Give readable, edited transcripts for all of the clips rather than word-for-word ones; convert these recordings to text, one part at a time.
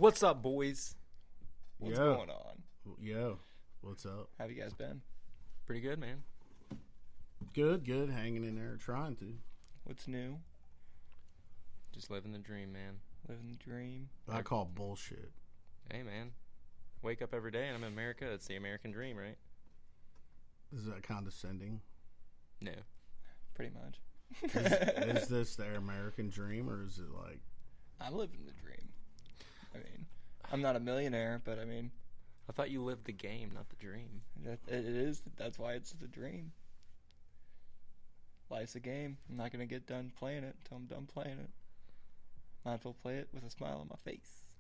What's up, boys? What's going on? Yo, what's up? How have you guys been? Pretty good, man. Good, hanging in there, trying to. What's new? Just living the dream, man. Living the dream. I call bullshit. Hey, man. Wake up every day and I'm in America. It's the American dream, right? Is that condescending? No. Pretty much. Is this their American dream, or is it like... I'm living the dream. I mean, I'm not a millionaire, but I mean... I thought you lived the game, not the dream. It is. That's why it's the dream. Life's a game. I'm not going to get done playing it until I'm done playing it. Might as well play it with a smile on my face.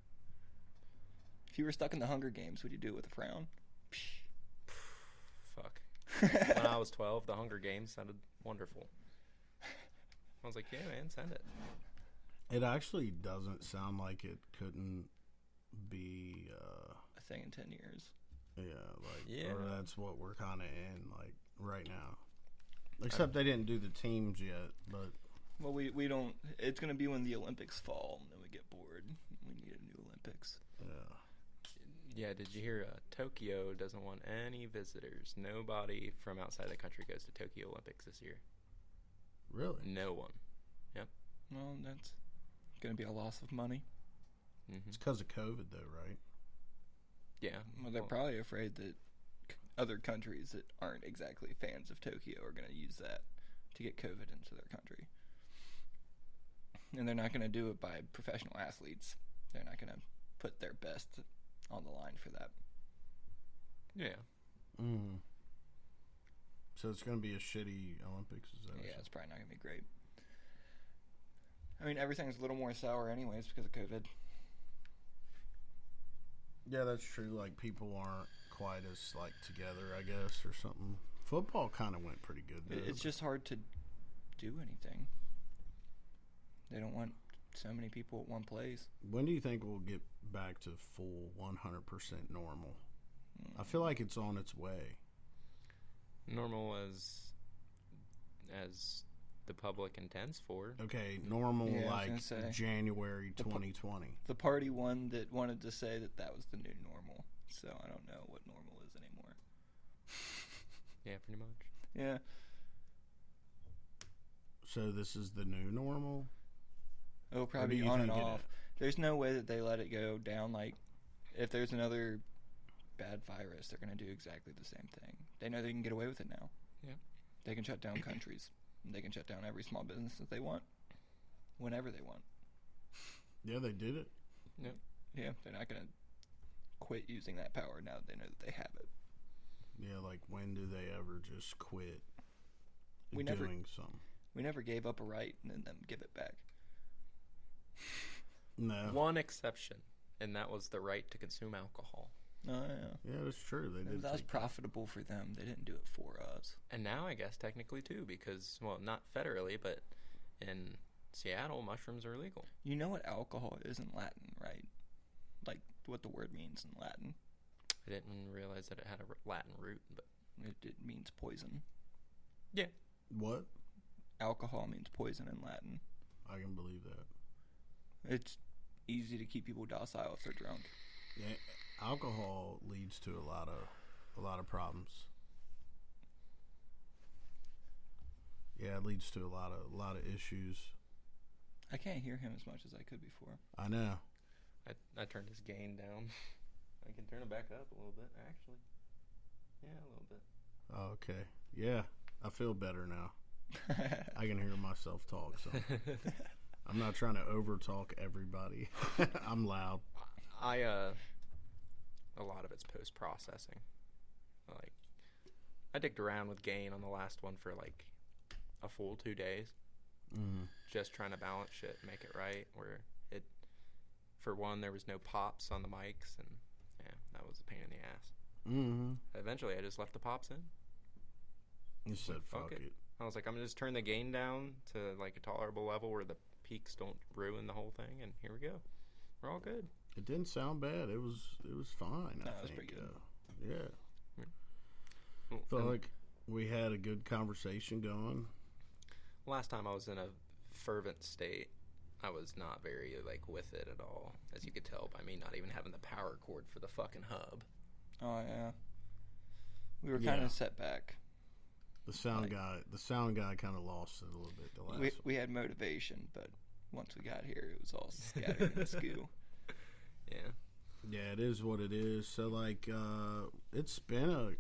If you were stuck in the Hunger Games, would you do it with a frown? Fuck. When I was 12, the Hunger Games sounded wonderful. I was like, yeah, man, send it. It actually doesn't sound like it couldn't be... a thing in 10 years. Or that's what we're kind of in, like, right now. Except they didn't do the teams yet, but... Well, we don't... It's going to be when the Olympics fall, and then we get bored. We need a new Olympics. Yeah. Yeah, did you hear Tokyo doesn't want any visitors? Nobody from outside the country goes to Tokyo Olympics this year. Really? No one. Yep. Well, that's going to be a loss of money. Mm-hmm. It's because of COVID, though, right? Yeah. Well, they're probably afraid that other countries that aren't exactly fans of Tokyo are going to use that to get COVID into their country. And they're not going to do it by professional athletes. They're not going to put their best on the line for that. Yeah. Mm. So it's going to be a shitty Olympics, is that? Yeah, it's probably not going to be great. I mean, everything's a little more sour anyways because of COVID. Yeah, that's true. Like, people aren't quite as, like, together, I guess, or something. Football kind of went pretty good, though. It's just hard to do anything. They don't want so many people at one place. When do you think we'll get back to full 100% normal? I feel like it's on its way. Normal as the public intends for. Okay, normal, Yeah, like January 2020. The party one that wanted to say that was the new normal. So I don't know what normal is anymore. Yeah, pretty much. Yeah. So this is the new normal? It'll probably be on and off. There's no way that they let it go down. Like, if there's another bad virus, they're going to do exactly the same thing. They know they can get away with it now. Yeah. They can shut down countries. They can shut down every small business that they want, whenever they want. Yeah, they did it. Yep. Yeah, they're not going to quit using that power now that they know that they have it. Yeah, like, when do they ever just quit doing something? We never gave up a right and then give it back. No. One exception, and that was the right to consume alcohol. Oh, yeah. Yeah, that's true. They did. That was profitable for them. They didn't do it for us. And now I guess technically too, because, well, not federally, but in Seattle, mushrooms are illegal. You know what alcohol is in Latin, right? Like what the word means in Latin. I didn't realize that it had a Latin root, but It means poison. yeah. What? Alcohol means poison in Latin. I can believe that. It's easy to keep people docile if they're drunk. Yeah, alcohol leads to a lot of problems. Yeah, it leads to a lot of issues. I can't hear him as much as I could before. I know. I turned his gain down. I can turn it back up a little bit, actually. Yeah, a little bit. Oh, okay. Yeah, I feel better now. I can hear myself talk, so I'm not trying to over-talk everybody. I'm loud. A lot of it's post-processing. Like, I dicked around with gain on the last one for like a full 2 days. Mm-hmm. Just trying to balance shit and make it right. Where it, for one, there was no pops on the mics, and yeah, that was a pain in the ass. Mm-hmm. Eventually, I just left the pops in. You said fuck it. I was like, I'm going to just turn the gain down to like a tolerable level where the peaks don't ruin the whole thing, and here we go. We're all good. It didn't sound bad. It was fine. No, I it was think. pretty good. Yeah. Well, Felt like we had a good conversation going. last time I was in a fervent state, I was not very like with it at all, as you could tell by me not even having the power cord for the fucking hub. Oh yeah. We were kind of set back. The sound guy kind of lost it a little bit. The last we had motivation, but once we got here, it was all scattered and skew. Yeah. Yeah, it is what it is. So like, it's been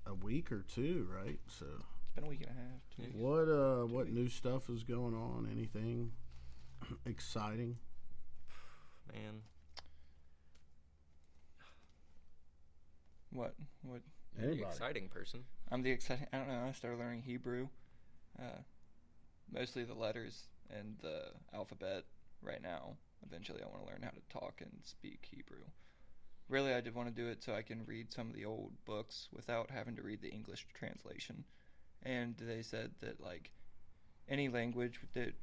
a week or two, right? So it's been a week and a half. 2 weeks. What new stuff is going on? Anything exciting? Man. What? You're the exciting person. I'm the exciting. I don't know. I started learning Hebrew, mostly the letters and the alphabet right now. Eventually, I want to learn how to talk and speak Hebrew. Really, I did want to do it so I can read some of the old books without having to read the English translation. And they said that like any language that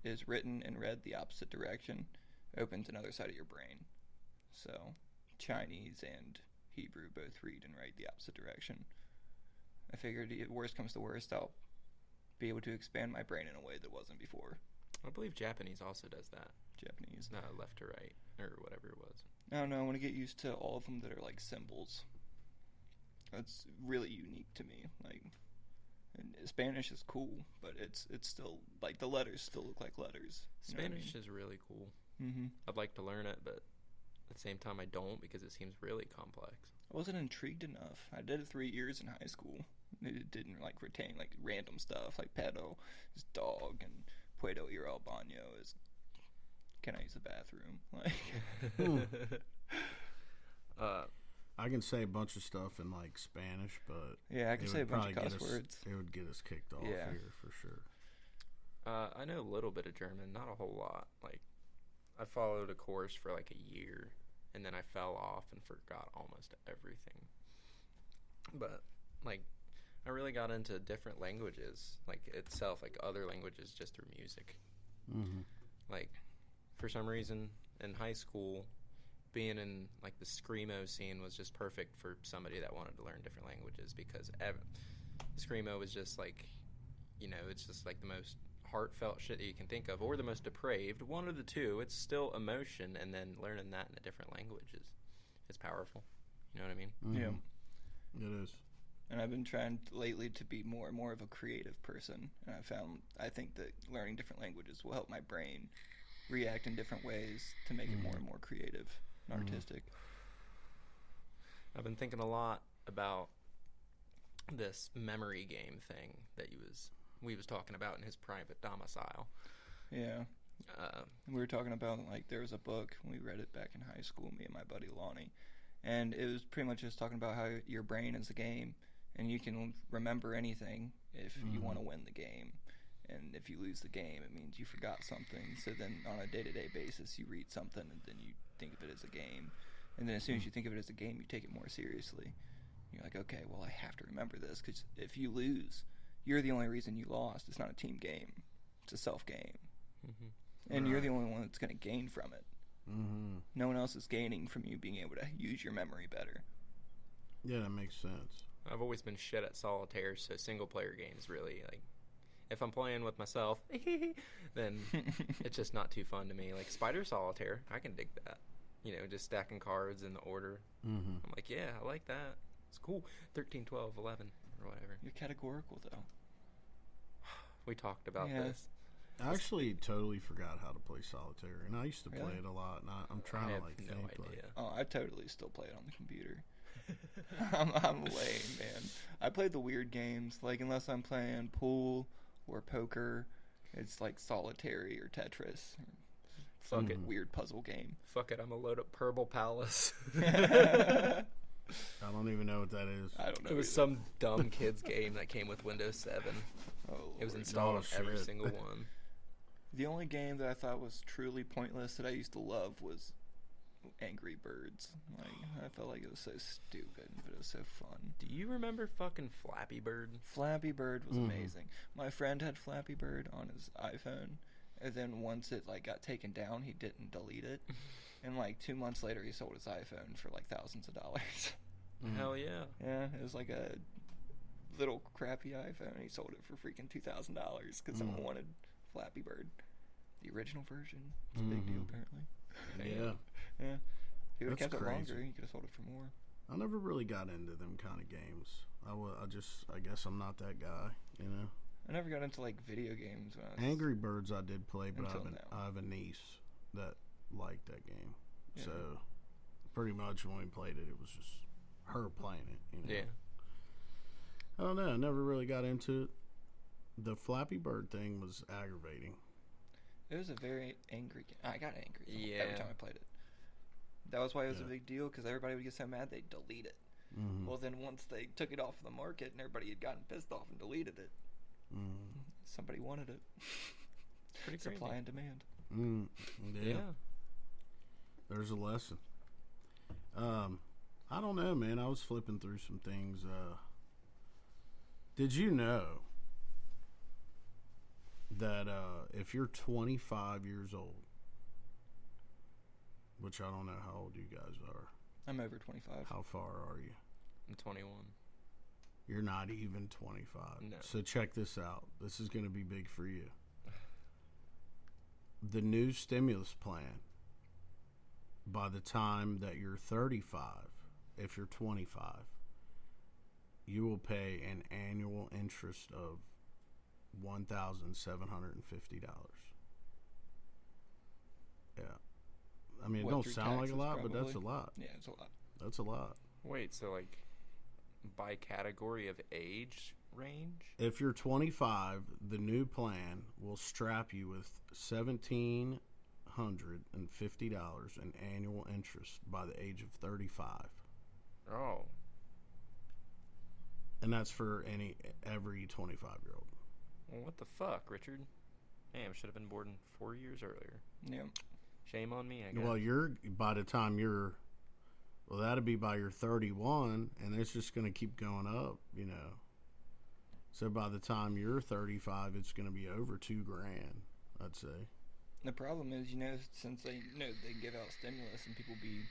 is written and read the opposite direction opens another side of your brain. So Chinese and Hebrew both read and write the opposite direction. I figured if worst comes to worst, I'll be able to expand my brain in a way that wasn't before. I believe Japanese also does that. Japanese. Left to right, or whatever it was. I don't know. I want to get used to all of them that are like symbols. That's really unique to me. Like, and Spanish is cool, but it's still like the letters still look like letters. Spanish is really cool. Mm-hmm. I'd like to learn it, but at the same time, I don't because it seems really complex. I wasn't intrigued enough. I did it 3 years in high school. It didn't like retain like random stuff like pedo is dog and puedo ir al baño is can I use the bathroom? Like, I can say a bunch of stuff in like Spanish, but yeah, I can say a bunch of cuss words. It would get us kicked off here for sure. I know a little bit of German, not a whole lot. Like, I followed a course for like a year, and then I fell off and forgot almost everything. But like, I really got into different languages, like itself, like other languages, just through music. Mm-hmm. Like, for some reason, in high school, being in like the screamo scene was just perfect for somebody that wanted to learn different languages because screamo was just like, you know, it's just like the most heartfelt shit that you can think of, or the most depraved, one of the two. It's still emotion, and then learning that in a different language is powerful. You know what I mean? Mm-hmm. Yeah, it is. And I've been trying lately to be more and more of a creative person, and I think that learning different languages will help my brain react in different ways to make it more and more creative and artistic. I've been thinking a lot about this memory game thing that we was talking about in his private domicile. Yeah. We were talking about, like, there was a book, we read it back in high school, me and my buddy Lonnie, and it was pretty much just talking about how your brain is a game, and you can remember anything if you want to win the game. And if you lose the game, it means you forgot something. So then on a day-to-day basis, you read something, and then you think of it as a game. And then as soon as you think of it as a game, you take it more seriously. You're like, okay, well, I have to remember this, because if you lose, you're the only reason you lost. It's not a team game. It's a self-game. Mm-hmm. And you're the only one that's going to gain from it. Mm-hmm. No one else is gaining from you being able to use your memory better. Yeah, that makes sense. I've always been shit at solitaire, so single-player games really, like, if I'm playing with myself, then it's just not too fun to me. Like Spider Solitaire, I can dig that. You know, just stacking cards in the order. Mm-hmm. I'm like, yeah, I like that. It's cool. 13, 12, 11, or whatever. You're categorical, though. We talked about this. I actually totally forgot how to play solitaire, and I used to play it a lot, and I'm trying to, like, no think, idea. Oh, I totally still play it on the computer. I'm lame, man. I play the weird games, like, unless I'm playing pool or poker, it's like solitary or Tetris. Fuck it. Weird puzzle game. Fuck it, I'm gonna load up Purple Palace. I don't even know what that is. I don't know. It was some dumb kid's game that came with Windows 7. Oh, it was installed on every single one. The only game that I thought was truly pointless that I used to love was Angry Birds. Like, I felt like it was so stupid, but it was so fun. Do you remember fucking Flappy Bird? Flappy Bird was amazing. My friend had Flappy Bird on his iPhone, and then once it like got taken down, he didn't delete it. And like 2 months later, he sold his iPhone for like thousands of dollars. Hell yeah. Yeah, it was like a little crappy iPhone. He sold it for freaking $2,000 because someone wanted Flappy Bird. the original version. It's a big deal, apparently. Yeah. Yeah. If he would have That's kept it crazy. longer, he could have sold it for more. I never really got into them kind of games. I guess I'm not that guy, you know. I never got into, like, video games when I was... Angry Birds I did play, but Until I have a niece that liked that game. Yeah. So, pretty much when we played it, it was just her playing it, you know. Yeah. I don't know. I never really got into it. The Flappy Bird thing was aggravating. It was a very angry game. I got angry Yeah. every time I played it. That was why it was a Yeah. big deal, because everybody would get so mad they'd delete it. Mm-hmm. Well, then once they took it off the market and everybody had gotten pissed off and deleted it, somebody wanted it. Pretty crazy. Supply and demand. Yeah. There's a lesson. I don't know, man. I was flipping through some things. Did you know that if you're 25 years old, which I don't know how old you guys are. I'm over 25. How far are you? I'm 21. You're not even 25. No. So check this out. This is going to be big for you. The new stimulus plan, by the time that you're 35, if you're 25, you will pay an annual interest of $1,750. Yeah. I mean, it don't through sound like a taxes, lot, but that's a probably? lot. Yeah, it's a lot. That's a lot. Wait, so like by category of age range? If you're 25, the new plan will strap you with $1,750 in annual interest by the age of 35. Oh. And that's for every 25-year-old. Well, what the fuck, Richard? Damn, should have been born 4 years earlier. Yeah. Shame on me, I guess. Well, by the time that'd be by your 31, and it's just going to keep going up, you know. So by the time you're 35, it's going to be over $2,000, I'd say. The problem is, since they give out stimulus and people be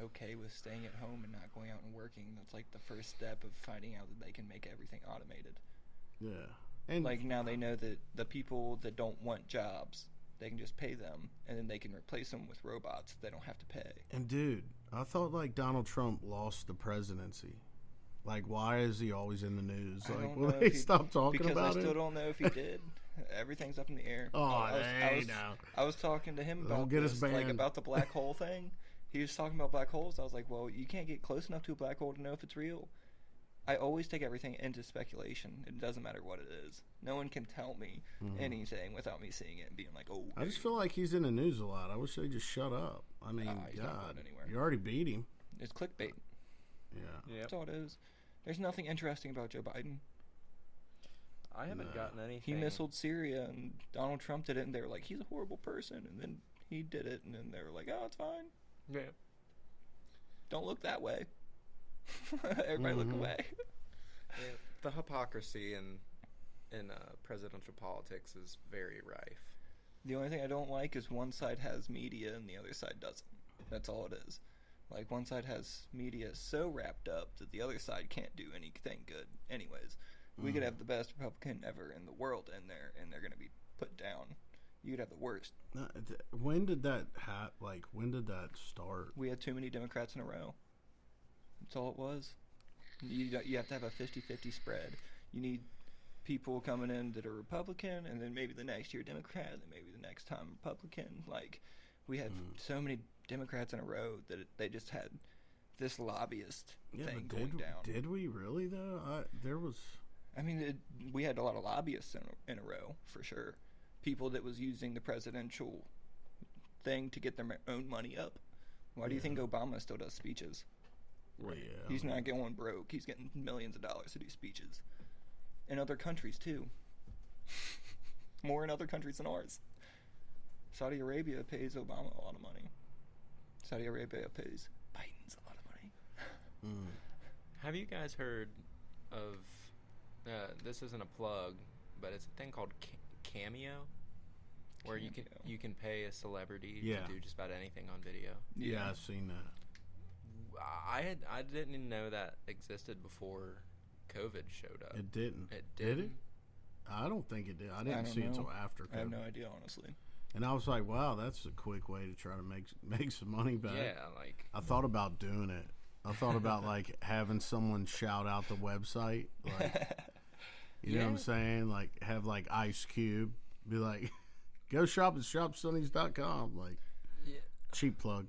okay with staying at home and not going out and working, that's like the first step of finding out that they can make everything automated. Yeah. And like now they know that the people that don't want jobs, they can just pay them, and then they can replace them with robots. They don't have to pay. And dude, I thought like Donald Trump lost the presidency. Like, why is he always in the news? I Like, don't will know they if he- stop talking because about I still it? don't know if he did. Everything's up in the air. Oh, I no. was talking to him Don't about get us this, like banned. about the black hole thing. He was talking about black holes. I was like, well, you can't get close enough to a black hole to know if it's real. I always take everything into speculation. It doesn't matter what it is. No one can tell me anything without me seeing it and being like, oh. I just feel like he's in the news a lot. I wish they'd just shut up. I mean, Nah, he's not God, going anywhere. you already beat him. It's clickbait. Yeah. Yep. That's all it is. There's nothing interesting about Joe Biden. I haven't gotten anything. He missiled Syria, and Donald Trump did it, and they were like, he's a horrible person. And then he did it, and then they were like, oh, it's fine. Yeah. Don't look that way. Everybody look away. Yeah, the hypocrisy in presidential politics is very rife. The only thing I don't like is one side has media and the other side doesn't. That's all it is. Like, one side has media so wrapped up that the other side can't do anything good. Anyways, we could have the best Republican ever in the world in there, and they're going to be put down. You could have the worst. When did that when did that start? We had too many Democrats in a row. That's all it was. You have to have a 50-50 spread. You need people coming in that are Republican, and then maybe the next year Democrat, and then maybe the next time Republican. Like, we had so many Democrats in a row that they just had this lobbyist thing going down. Did we really though? We had a lot of lobbyists in a row for sure. People that was using the presidential thing to get their own money up. Why do you think Obama still does speeches? Well, yeah. He's not going broke. He's getting millions of dollars to do speeches. In other countries, too. More in other countries than ours. Saudi Arabia pays Obama a lot of money. Saudi Arabia pays Biden's a lot of money. Have you guys heard of, this isn't a plug, but it's a thing called Cameo? Where you can pay a celebrity to do just about anything on video. Yeah, I've seen that. I didn't even know that existed before COVID showed up. It didn't. It Did didn't. it? I don't think it did. I I didn't don't see it know. till after COVID. I have no idea, honestly. And I was like, wow, that's a quick way to try to make some money back. Yeah, like I thought about doing it. I thought about like having someone shout out the website, like you know what I'm saying? Like have like Ice Cube be like, go shop at shopsunnies.com. Like cheap plug.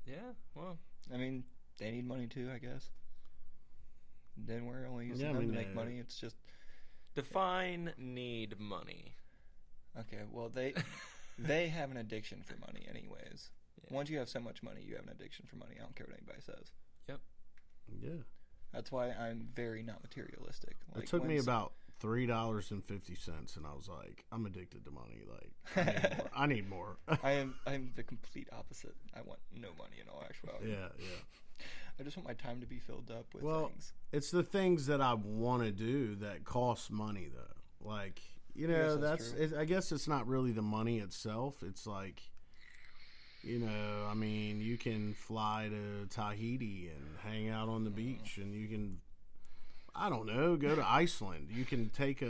yeah. Well, I mean, they need money too, I guess. Then we're only using them to make money. It's just define need money. okay. Well, they have an addiction for money, anyways. Yeah. Once you have so much money, you have an addiction for money. I don't care what anybody says. Yep. Yeah. That's why I'm very not materialistic. Like, It took me about $3.50, and I was like, I'm addicted to money. Like, I need more. I'm the complete opposite. I want no money in all actuality. Yeah. I just want my time to be filled up with Well, things. it's the things that I want to do that cost money, though. Like, you know, that's true. I guess it's not really the money itself. It's like, you know, I mean, you can fly to Tahiti and hang out on the beach, and you can, I don't know, go to Iceland. You can take you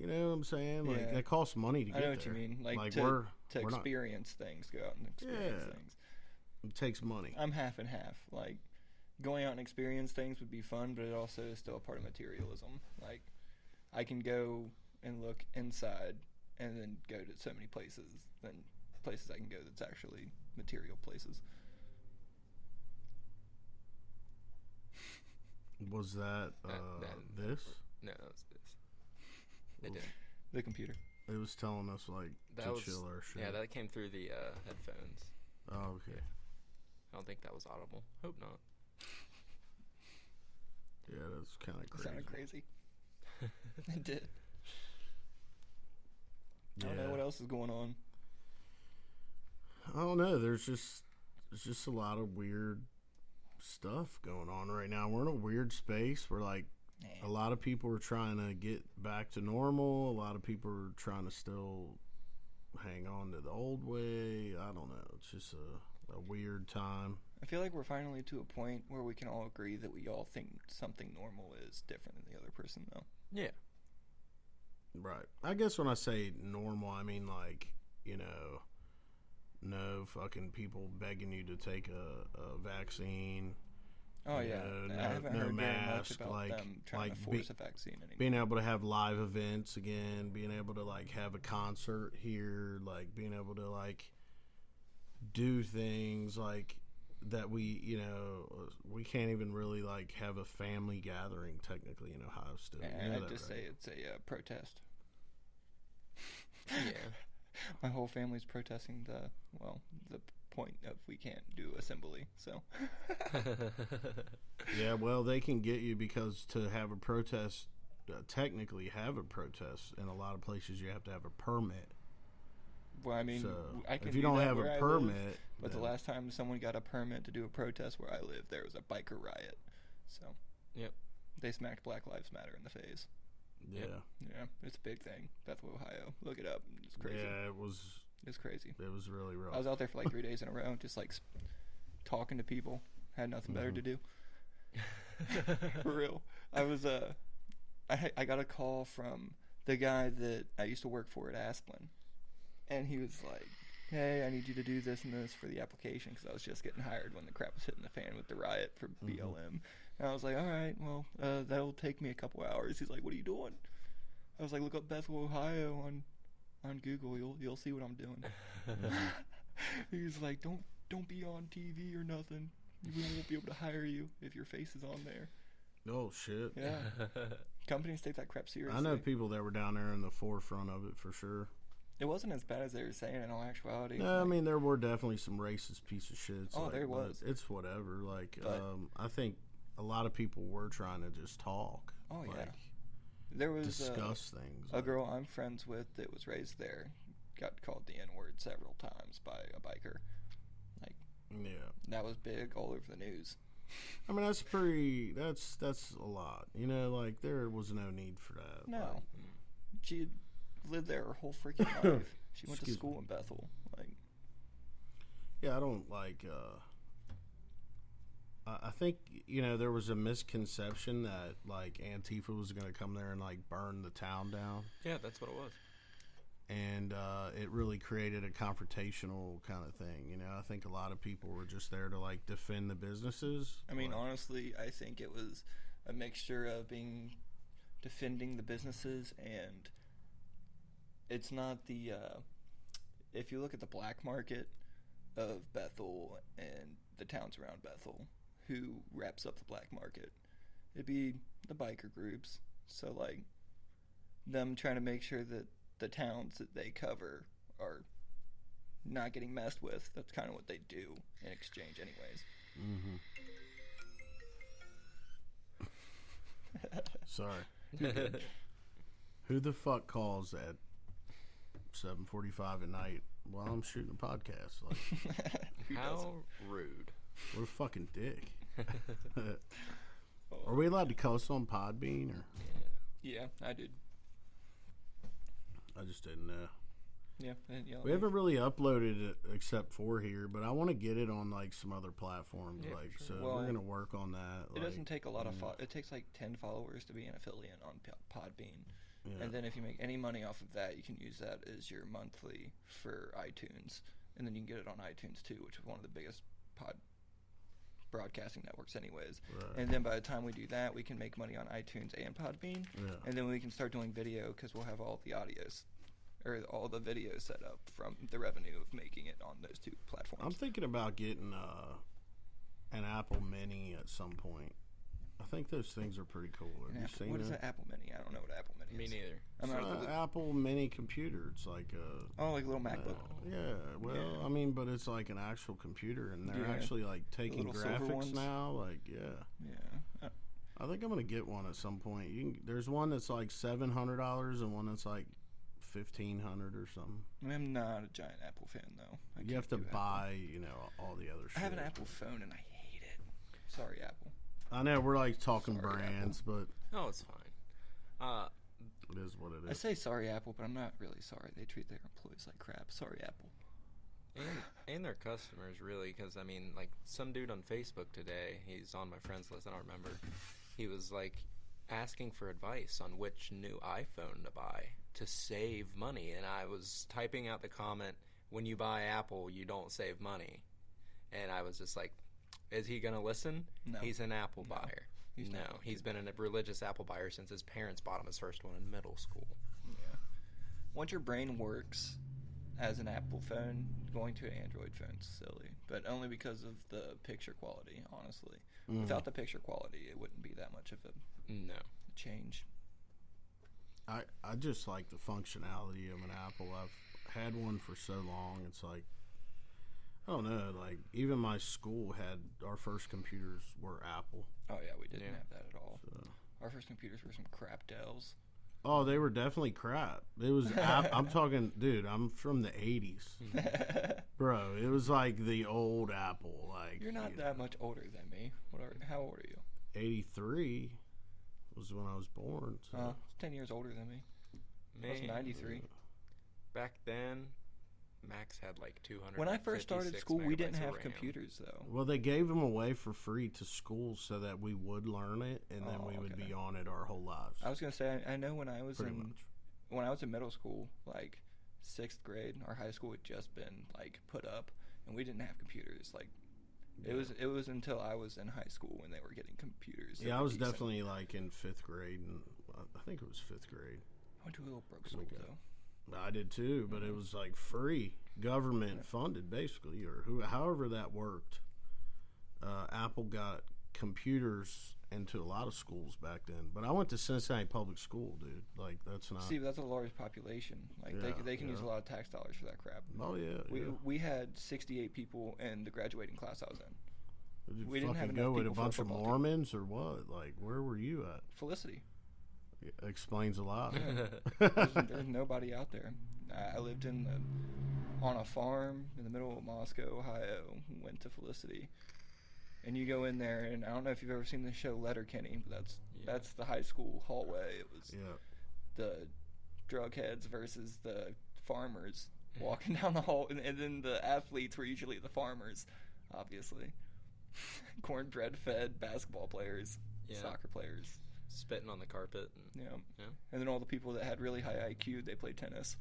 know what I'm saying? Like, that costs money to get I know there. what you mean. Like we're to not- experience things, go out and experience things. It takes money. I'm half and half. Like, going out and experience things would be fun, but it also is still a part of materialism. Like, I can go and look inside and then go to so many places than places I can go that's actually material places. Was that this? No, it's this. It did. The computer. It was telling us, like, That was, chill our shit. yeah, that came through the headphones. Oh, okay. I don't think that was audible. Hope not. Yeah, that's kind of It crazy. sounded crazy. It did. I Yeah. don't know what else is going on. I don't know. There's just a lot of weird stuff going on right now. We're in a weird space where, like, a lot of people are trying to get back to normal. A lot of people are trying to still hang on to the old way. I don't know. It's just a weird time. I feel like we're finally to a point where we can all agree that we all think something normal is different than the other person, though. Yeah. Right. I guess when I say normal, I mean, like, you know, no fucking people begging you to take a vaccine. Oh, yeah. No, I haven't no heard very much mask, about like- them trying like to force a vaccine anymore. Being able to have live events again, being able to, like, have a concert here, like, being able to, like, do things, like, that we, you know, we can't even really, like, have a family gathering, technically, in Ohio still. And You know I'd that, just right? say it's a protest. Yeah. My whole family's protesting the point of we can't do assembly, so. Yeah, well, they can get you because to have a protest, technically have a protest, in a lot of places you have to have a permit. Well, I mean, So I can if you do don't that have where a I live, permit, but the then- last time someone got a permit to do a protest where I live, there was a biker riot. So. Yep. They smacked Black Lives Matter in the face. yeah, Yeah, it's a big thing. Bethel, Ohio. Look it up. It's crazy. yeah, It's crazy. it was really rough. I was out there for like 3 days in a row, just like talking to people. Had nothing better to do. For real. I was I got a call from the guy that I used to work for at Asplin, and he was like, "Hey, I need you to do this and this for the application," because I was just getting hired when the crap was hitting the fan with the riot for BLM. And I was like, "All right, well, that'll take me a couple hours." He's like, "What are you doing?" I was like, "Look up Bethel, Ohio on Google. You'll see what I'm doing." He's like, "Don't be on TV or nothing. We won't be able to hire you if your face is on there." Oh shit! Yeah, companies take that crap seriously. I know people that were down there in the forefront of it for sure. It wasn't as bad as they were saying in all actuality. No, I mean there were definitely some racist piece of shits. Oh, like, there but was. It's whatever. Like, But- I think a lot of people were trying to just talk. Oh, yeah. like, There was discuss things. a like- girl I'm friends with that was raised there, got called the N-word several times by a biker. Like, Yeah, that was big all over the news. I mean that's pretty. That's a lot. You know, like there was no need for that. No, Like, she lived there her whole freaking life. She went to Excuse school me. in Bethel. Like, yeah, I don't like. I think, you know, there was a misconception that, like, Antifa was going to come there and, like, burn the town down. Yeah, that's what it was. And it really created a confrontational kind of thing. You know, I think a lot of people were just there to, like, defend the businesses. I mean, honestly, I think it was a mixture of defending the businesses, and it's not the, if you look at the black market of Bethel and the towns around Bethel, who wraps up the black market, it'd be the biker groups. So, like, them trying to make sure that the towns that they cover are not getting messed with. That's kind of what they do in exchange anyways. Sorry. Who the fuck calls at 7:45 at night while I'm shooting a podcast? Like, How rude. what a fucking dick. Are we allowed to cuss on Podbean? Or? Yeah, I did. I just didn't know. Yeah, We haven't really uploaded it except for here, but I want to get it on like some other platforms. Yeah, like, sure. so Well, we're gonna work on that. It doesn't take a lot of it takes like 10 followers to be an affiliate on Podbean. Yeah. And then if you make any money off of that, you can use that as your monthly for iTunes. And then you can get it on iTunes too, which is one of the biggest broadcasting networks anyways. Right. And then by the time we do that, we can make money on iTunes and Podbean. Yeah. And then we can start doing video because we'll have all the audios or all the videos set up from the revenue of making it on those two platforms. I'm thinking about getting an Apple Mini at some point. I think those things are pretty cool. Have you seen what is it? an Apple Mini? I don't know what Apple Mini Me is. neither. I'm It's not an Apple Mini computer. It's like a like a little MacBook. yeah. Well, Yeah. I mean, but it's like an actual computer, and they're Yeah. actually like taking little silver graphics ones? now. Like, yeah. Yeah. I think I'm gonna get one at some point. There's one that's like $700 and one that's like $1,500 or something. I'm not a giant Apple fan though. You have to buy, all the other shit. I have an Apple phone and I hate it. Sorry, Apple. I know we're like talking Sorry, brands, but Oh, it's fine. it is what it I is. say sorry, Apple, but I'm not really sorry. They treat their employees like crap. Sorry, Apple. And their customers, really, because, I mean, like, some dude on Facebook today, he's on my friends list, I don't remember, he was, like, asking for advice on which new iPhone to buy to save money, and I was typing out the comment, when you buy Apple, you don't save money, and I was just like, is he going to listen? No. He's an Apple buyer. He's not No, going he's to. been a religious Apple buyer since his parents bought him his first one in middle school. Yeah. Once your brain works as an Apple phone, going to an Android phone is silly. But only because of the picture quality, honestly. Without the picture quality, it wouldn't be that much of a No. change. I just like the functionality of an Apple. I've had one for so long. It's like, I don't know, like even my school had, our first computers were Apple. Oh, yeah, we didn't Yeah. have that at all. So. Our first computers were some crap Dells. Oh, they were definitely crap. It was, I'm talking, dude, I'm from the 80s. Bro, it was like the old Apple. Like You're not that much older than me. How old are you? 83 was when I was born. So. 10 years older than me. I was Man, 93. back then, Macs had like 200. When I first started school, we didn't have computers, though. Well, they gave them away for free to schools so that we would learn it, and then we would okay. be on it our whole lives. I was gonna say, I know when I was Pretty much. when I was in middle school, like 6th grade, our high school had just been like put up, and we didn't have computers. Like it was until I was in high school when they were getting computers. that Yeah, I were was decent. definitely like in 5th grade, and I think it was 5th grade. I went to a little broke school though. I did too, but it was like free, government funded, basically, or however that worked. Apple got computers into a lot of schools back then, but I went to Cincinnati Public School, dude. Like that's not. See, that's a large population. Like they can use a lot of tax dollars for that crap. Oh yeah, We had 68 people in the graduating class I was in. Did you we didn't have fucking enough go with a people for a bunch of football team. Mormons or what? Like, where were you at? Felicity. Explains a lot. There's nobody out there. I lived on a farm in the middle of Moscow, Ohio. Went to Felicity, and you go in there, and I don't know if you've ever seen the show Letterkenny, but that's the high school hallway. It was the drug heads versus the farmers walking down the hall, and then the athletes were usually the farmers, obviously. cornbread-fed basketball players, Yeah. soccer players. Spitting on the carpet. And, Yeah. yeah. And then all the people that had really high IQ, they played tennis.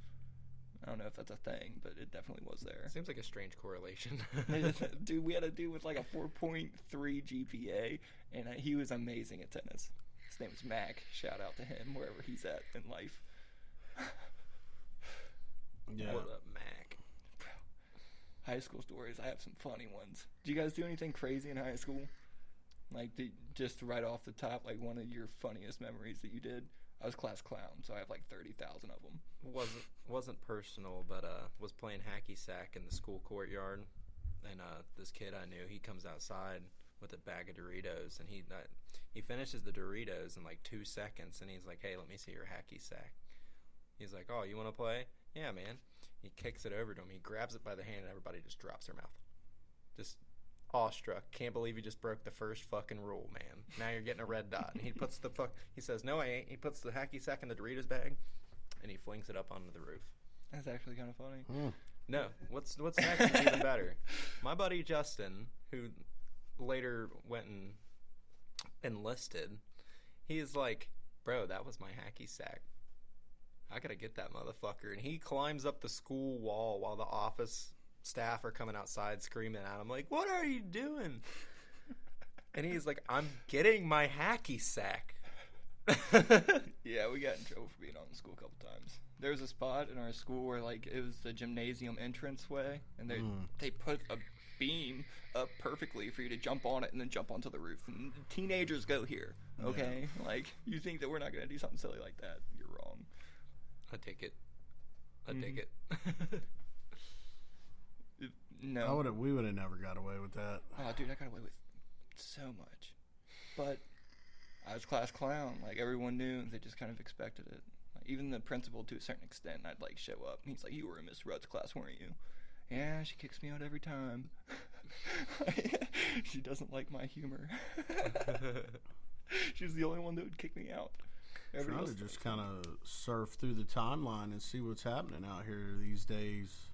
I don't know if that's a thing, but it definitely was there. Seems like a strange correlation. Dude, we had a dude with like a 4.3 GPA, and he was amazing at tennis. His name was Mac. Shout out to him wherever he's at in life. Yeah. What up, Mac? High school stories. I have some funny ones. Did you guys do anything crazy in high school? Like, just right off the top, like one of your funniest memories that you did? I was class clown, so I have like 30,000 of them. Wasn't personal, but was playing hacky sack in the school courtyard, and this kid I knew, he comes outside with a bag of Doritos, and he finishes the Doritos in like 2 seconds, and he's like, "Hey, let me see your hacky sack." He's like, "Oh, you want to play?" "Yeah, man." He kicks it over to him. He grabs it by the hand, and everybody just drops their mouth, just awestruck. Can't believe you just broke the first fucking rule, man. Now you're getting a red dot. And he puts he says, "No, I ain't." He puts the hacky sack in the Doritos bag, and he flings it up onto the roof. That's actually kind of funny. No, what's next is even better. My buddy Justin, who later went and enlisted, he's like, "Bro, that was my hacky sack. I gotta get that motherfucker." And he climbs up the school wall while the office staff are coming outside screaming at him like, "What are you doing?" And he's like, "I'm getting my hacky sack." Yeah, we got in trouble for being on the school a couple times. There was a spot in our school where like it was the gymnasium entranceway, and they put a beam up perfectly for you to jump on it and then jump onto the roof. And teenagers go here, okay? Yeah. Like, you think that we're not gonna do something silly like that? You're wrong. I take it. I dig it. No, we would have never got away with that. Oh, dude, I got away with so much. But I was class clown. Like, everyone knew. They just kind of expected it. Like, even the principal, to a certain extent, I'd, like, show up. And he's like, "You were in Miss Rudd's class, weren't you?" "Yeah, she kicks me out every time." She doesn't like my humor. She's the only one that would kick me out. Trying to just kind of surf through the timeline and see what's happening out here these days.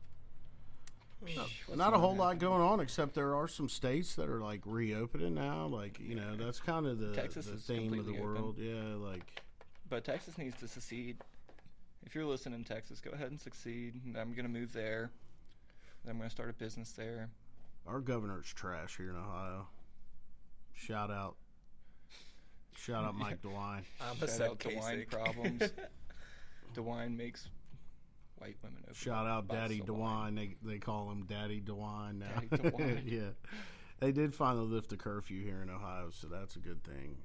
Not a whole lot going on, except there are some states that are like reopening now. Like, you know, that's kind of the theme of the world. Yeah, like. But Texas needs to secede. If you're listening, Texas, go ahead and succeed. I'm gonna move there. I'm gonna start a business there. Our governor's trash here in Ohio. Shout out Mike DeWine. Shout out DeWine problems. DeWine makes white women open. Shout out Daddy DeWine. They call him Daddy DeWine now. Daddy DeWine. Yeah. They did finally lift the curfew here in Ohio, so that's a good thing.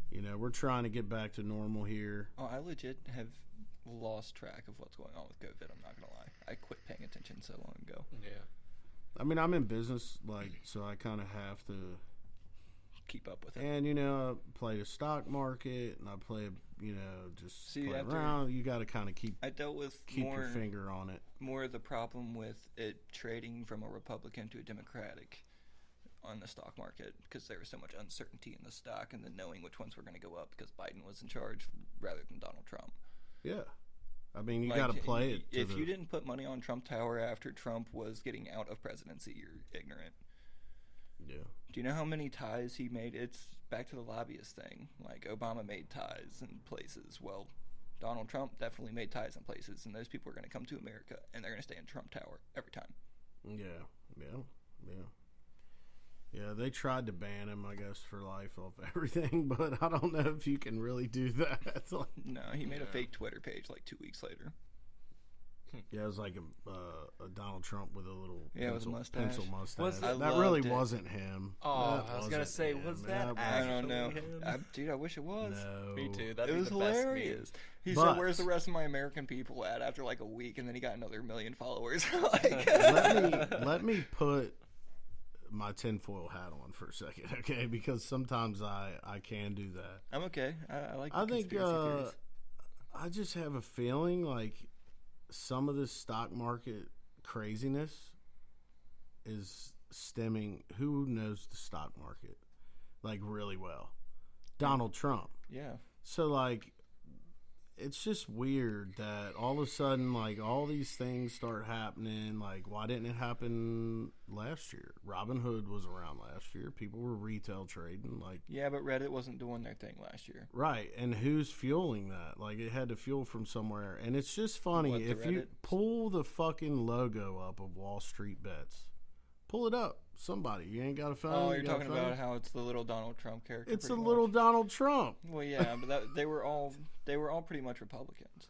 You know, we're trying to get back to normal here. Oh, I legit have lost track of what's going on with COVID. I'm not gonna lie. I quit paying attention so long ago. Yeah. I mean, I'm in business, like, so I kind of have to keep up with it. And, you know, I play the stock market, and I play, you know, just play around. You got to kind of keep your finger on it. More the problem with it trading from a Republican to a Democratic on the stock market, because there was so much uncertainty in the stock, and then knowing which ones were going to go up because Biden was in charge rather than Donald Trump. Yeah. I mean, you got to play it. If you didn't put money on Trump Tower after Trump was getting out of presidency, you're ignorant. Yeah. Do you know how many ties he made? It's back to the lobbyist thing. Like, Obama made ties in places. Well, Donald Trump definitely made ties in places, and those people are going to come to America, and they're going to stay in Trump Tower every time. Yeah. Yeah, they tried to ban him, I guess, for life off everything, but I don't know if you can really do that. No, he made a fake Twitter page like 2 weeks later. Yeah, it was like a Donald Trump with a little pencil mustache. That really wasn't him. Oh, I was going to say, was that I don't know. Him? Dude, I wish it was. No. Me too. It was hilarious. He said, "Where's the rest of my American people at?" after like a week, and then he got another 1 million followers. Let me put my tinfoil hat on for a second, okay? Because sometimes I can do that. I'm okay. I like I think conspiracy theories. I just have a feeling like some of this stock market craziness is stemming. Who knows the stock market like really well? Donald Trump. Yeah. So like it's just weird that all of a sudden, like, all these things start happening. Like, why didn't it happen last year? Robin Hood was around last year. People were retail trading. Like, Yeah, but Reddit wasn't doing their thing last year. right. And who's fueling that? Like, it had to fuel from somewhere. And it's just funny. What, the If you Reddit? pull the fucking logo up of Wall Street Bets, pull it up. Somebody. You ain't got a phone? Oh, You you're got a talking phone? about how it's the little Donald Trump character. It's a pretty little much. Donald Trump. Well, yeah, but they were all pretty much Republicans.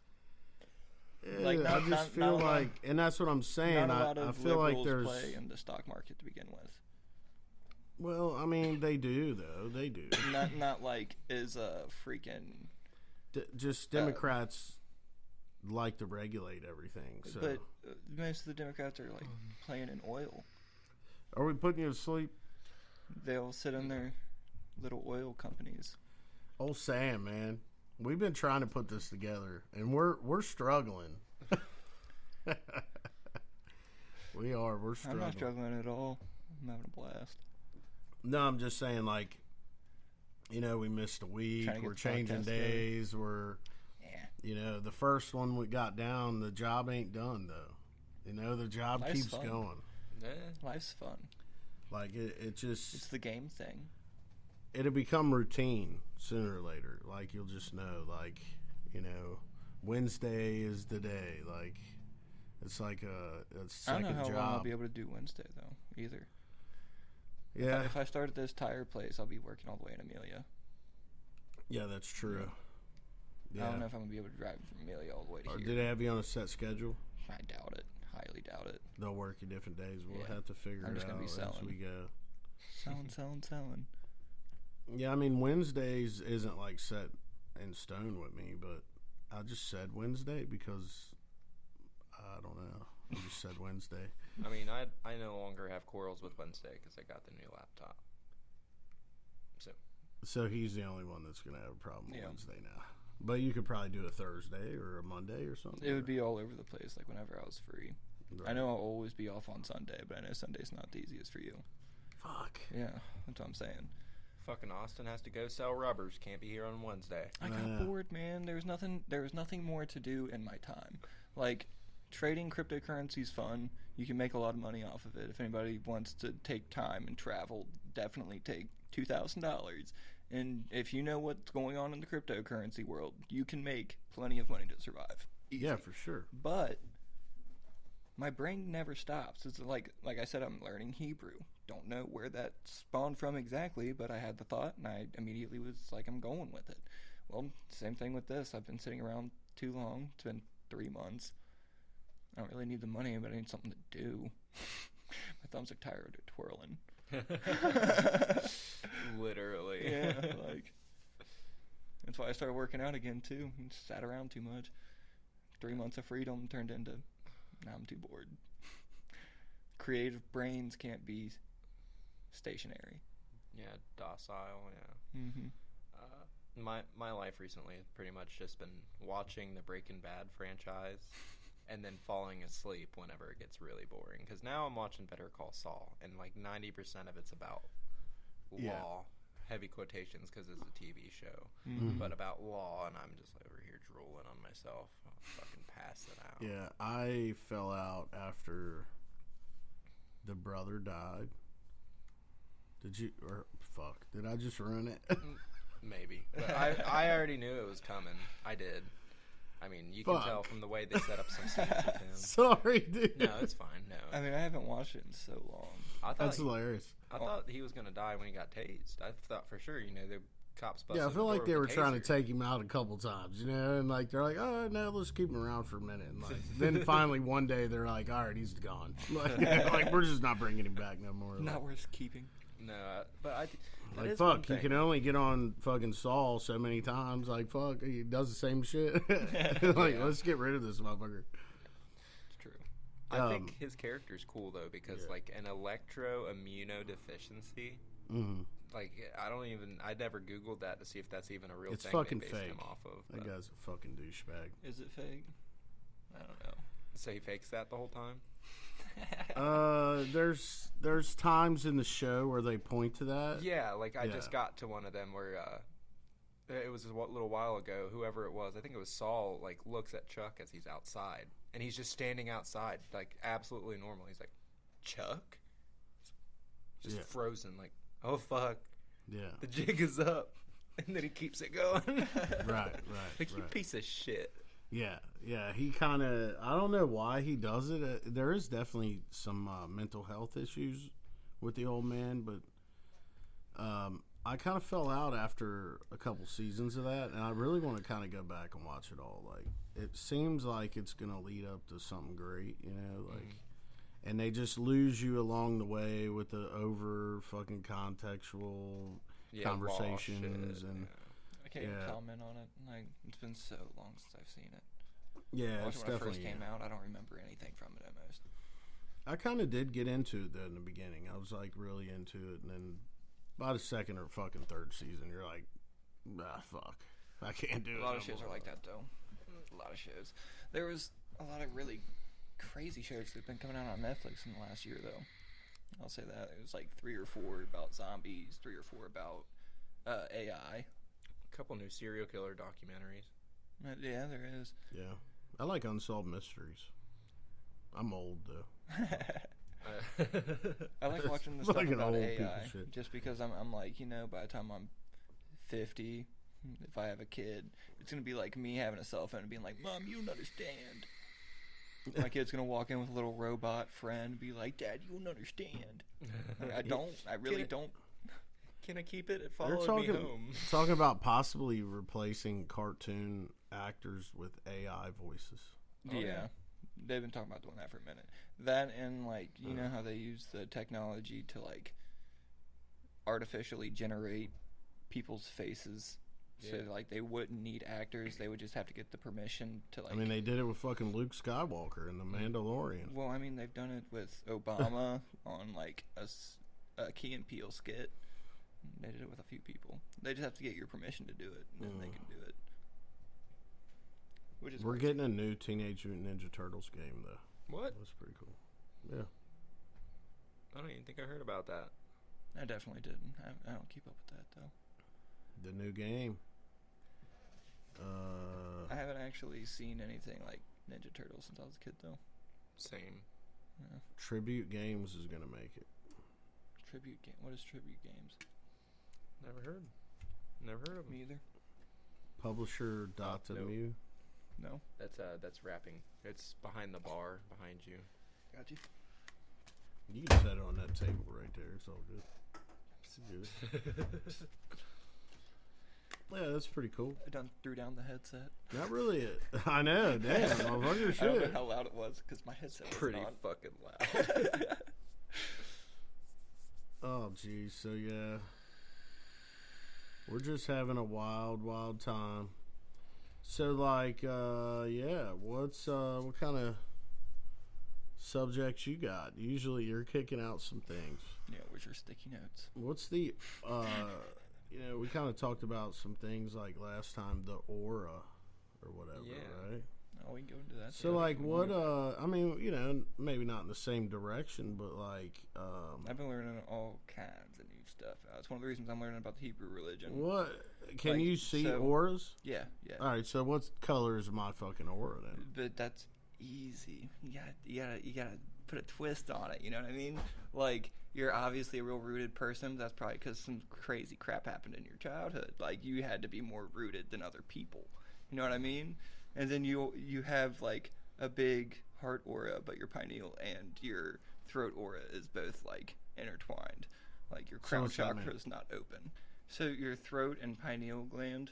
Yeah, Like, I just feel not like, and that's what I'm saying. Not a lot of I feel like liberals there's, play in the stock market to begin with. well, I mean, they do though. They do. Not like is a freaking. Just Democrats like to regulate everything. So, But most of the Democrats are like playing in oil. are we putting you to sleep? They'll sit in their little oil companies. Old Sam, man, we've been trying to put this together, and we're struggling. We're struggling. I'm not struggling at all. I'm having a blast. No, I'm just saying, like, you know, we missed a week. Trying to get We're the changing podcast together. days. We're, Yeah. you know, the first one we got down, the job ain't done though. You know, the job Life's keeps fun. going. Life's fun. Like it just It's the game thing. it'll become routine sooner or later. Like you'll just know, like, you know, Wednesday is the day. Like it's like a I don't second know how job. long I'll be able to do Wednesday though. Either. Yeah, If I start at this tire place, I'll be working all the way in Amelia. yeah, that's true. I Yeah. don't know if I'm gonna be able to drive from Amelia all the way to Or here. did they have you on a set schedule? I doubt it. Highly doubt it. They'll work you different days. We'll Yeah. have to figure I'm it just gonna out be as selling. we go. Selling. Yeah, I mean Wednesdays isn't like set in stone with me, but I just said Wednesday because I don't know. I just said Wednesday. I mean, I no longer have quarrels with Wednesday because I got the new laptop. So he's the only one that's gonna have a problem with Yeah. Wednesday now. But you could probably do a Thursday or a Monday or something. It would be all over the place, like whenever I was free. Right. I know I'll always be off on Sunday, but I know Sunday's not the easiest for you. Fuck. Yeah, that's what I'm saying. Fucking Austin has to go sell rubbers. Can't be here on Wednesday. I got bored, man. There was nothing more to do in my time. Like, trading cryptocurrency's fun. You can make a lot of money off of it. If anybody wants to take time and travel, definitely take $2,000. And if you know what's going on in the cryptocurrency world, you can make plenty of money to survive. Easy. Yeah, for sure. But my brain never stops. It's like I said, I'm learning Hebrew. Don't know where that spawned from exactly, but I had the thought, and I immediately was like, I'm going with it. Well, same thing with this. I've been sitting around too long. It's been 3 months. I don't really need the money, but I need something to do. My thumbs are tired of twirling. Literally. Yeah, like that's why I started working out again too. And sat around too much. 3 months of freedom turned into now I'm too bored. Creative brains can't be stationary. Yeah, docile. Yeah. Mm-hmm. My life recently has pretty much just been watching the Breaking Bad franchise and then falling asleep whenever it gets really boring. Because now I'm watching Better Call Saul, and like 90% of it's about law, heavy quotations because it's a TV show, but about law, and I'm just over here drooling on myself. I'll fucking pass it out. Yeah, I fell out after the brother died. Did you? Or fuck? Did I just ruin it? Maybe, but I already knew it was coming. I did. I mean, you can tell from the way they set up some scenes with him. Sorry, dude. No, it's fine. No, I mean, I haven't watched it in so long. I thought That's hilarious. I thought he was gonna die when he got tased. I thought for sure, you know, the cops busted. Yeah, I feel the like door they were with a trying to taser. take him out a couple times, you know, and like they're like, oh no, let's keep him around for a minute. And like, then finally one day they're like, all right, he's gone. Like we're just not bringing him back no more. Not worth keeping. No, but I. that Like is one fuck, you thing. can only get on fucking Saul so many times. Like fuck, he does the same shit. Like let's get rid of this motherfucker. It's true. I think his character's cool though because like an electroimmunodeficiency. Mm-hmm. Like I never Googled that to see if that's even a real It's thing fucking they based fake. him off of. That but- guy's a fucking douchebag. Is it fake? I don't know. So he fakes that the whole time. There's times in the show where they point to that. Yeah, like I just Yeah. got to one of them where it was a little while ago, whoever it was, I think it was Saul, like, looks at Chuck as he's outside. And he's just standing outside, like, absolutely normal. He's like, Chuck? Just frozen, like, oh, fuck. Yeah. The jig is up. And then he keeps it going. Right. Like, you piece of shit. Yeah. He kind of, I don't know why he does it. There is definitely some mental health issues with the old man, but I kind of fell out after a couple seasons of that, and I really want to kind of go back and watch it all. Like, it seems like it's going to lead up to something great, you know, like, and they just lose you along the way with the over fucking contextual conversations and. I can't even comment on it. Like, it's been so long since I've seen it. Yeah, it's when definitely. When it first came out, I don't remember anything from it almost. I kind of did get into it though in the beginning. I was like really into it, and then by the second or fucking third season, you're like, fuck, I can't do it. A lot of shows are like that though. A lot of shows. There was a lot of really crazy shows that have been coming out on Netflix in the last year though. I'll say that. It was like 3 or 4 about zombies, 3 or 4 about AI. A couple new serial killer documentaries. Yeah, there is. Yeah. I like unsolved mysteries. I'm old though. I like watching the stuff about AI shit. just because I'm like, you know, by the time I'm 50, if I have a kid, it's going to be like me having a cell phone and being like, Mom, you don't understand. My kid's going to walk in with a little robot friend and be like, Dad, you don't understand. Like, I don't. I really don't. Can I keep it? It followed me home. Talking about possibly replacing cartoon actors with AI voices. Yeah. They've been talking about doing that for a minute. That and, like, you know how they use the technology to, like, artificially generate people's faces. So, like, they wouldn't need actors. They would just have to get the permission to, like... I mean, they did it with fucking Luke Skywalker in The Mandalorian. Well, I mean, they've done it with Obama on, like, a Key and Peele skit. They did it with a few people. They just have to get your permission to do it, and then they can do it. Which is We're getting a new Teenage Mutant Ninja Turtles game, though. What? That's pretty cool. Yeah. I don't even think I heard about that. I definitely didn't. I don't keep up with that, though. The new game. I haven't actually seen anything like Ninja Turtles since I was a kid, though. Same. Yeah. Tribute Games is going to make it. Tribute game? What is Tribute Games? Never heard of them. Me either. Publisher Dotemu. No. That's rapping. It's behind the bar, behind you. Got you. You can set it on that table right there. It's all good. It's good. Yeah, that's pretty cool. I threw down the headset. Not really. I know. Damn, motherfucker, shit. I don't know how loud it was because my headset was Pretty on. fucking loud. Oh, geez. So, yeah. We're just having a wild, wild time. So, like, yeah, what kind of subjects you got? Usually you're kicking out some things. Yeah, where's your sticky notes? What's the, you know, we kind of talked about some things like last time, the aura or whatever, right? Oh, we can go into that. So, like, what, I mean, you know, maybe not in the same direction, but, like, I've been learning all kinds of new stuff. It's one of the reasons I'm learning about the Hebrew religion. what, can Like, you see so- auras? Yeah. All right, so what color is my fucking aura then? But that's easy. You gotta put a twist on it. You know what I mean? Like, you're obviously a real rooted person. That's probably because some crazy crap happened in your childhood. Like, you had to be more rooted than other people. You know what I mean? And then you have like a big heart aura, but your pineal and your throat aura is both like intertwined. Like your crown chakra is not open. So your throat and pineal gland,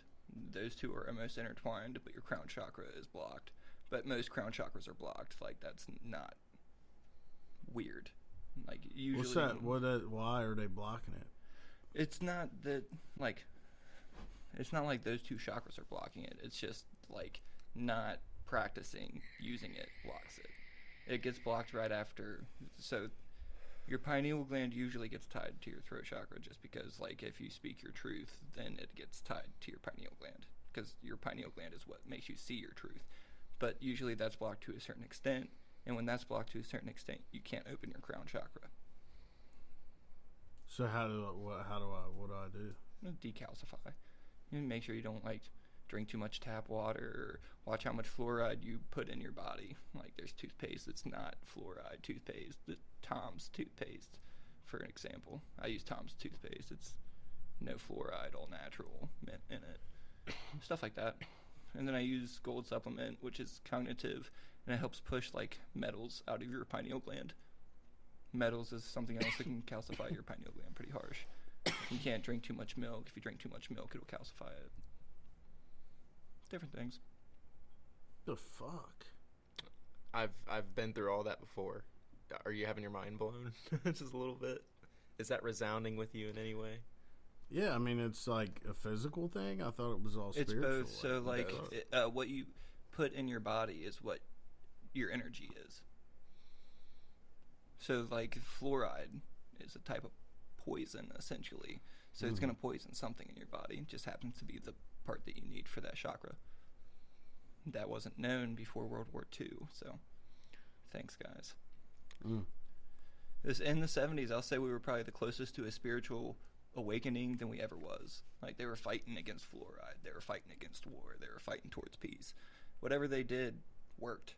those two are almost intertwined, but your crown chakra is blocked. But most crown chakras are blocked. Like, that's not weird. Like, usually. What's that? Why are they blocking it? It's not that, like, it's not like those two chakras are blocking it. It's just, like, not practicing using it blocks it. It gets blocked right after. So, your pineal gland usually gets tied to your throat chakra just because, like, if you speak your truth, then it gets tied to your pineal gland. Because your pineal gland is what makes you see your truth. But usually that's blocked to a certain extent. And when that's blocked to a certain extent, you can't open your crown chakra. So what do I do? Decalcify. You make sure you don't like drink too much tap water, or watch how much fluoride you put in your body. Like there's toothpaste that's not fluoride toothpaste. The Tom's toothpaste, for an example. I use Tom's toothpaste. It's no fluoride, all natural mint in it. Stuff like that. And then I use Gold Supplement, which is cognitive, and it helps push like metals out of your pineal gland. Metals is something else that can calcify your pineal gland pretty harsh. You can't drink too much milk. If you drink too much milk, it'll calcify it. Different things. The fuck? I've been through all that before. Are you having your mind blown just a little bit? Is that resounding with you in any way? Yeah, I mean, it's like a physical thing. I thought it was all It's spiritual. both. So, like, what you put in your body is what your energy is. So, like, fluoride is a type of poison, essentially. So it's going to poison something in your body. It just happens to be the part that you need for that chakra. That wasn't known before World War II. So, thanks, guys. This in the 70s, I'll say we were probably the closest to a spiritual awakening than we ever was. Like, they were fighting against fluoride. They were fighting against war. They were fighting towards peace. Whatever they did worked.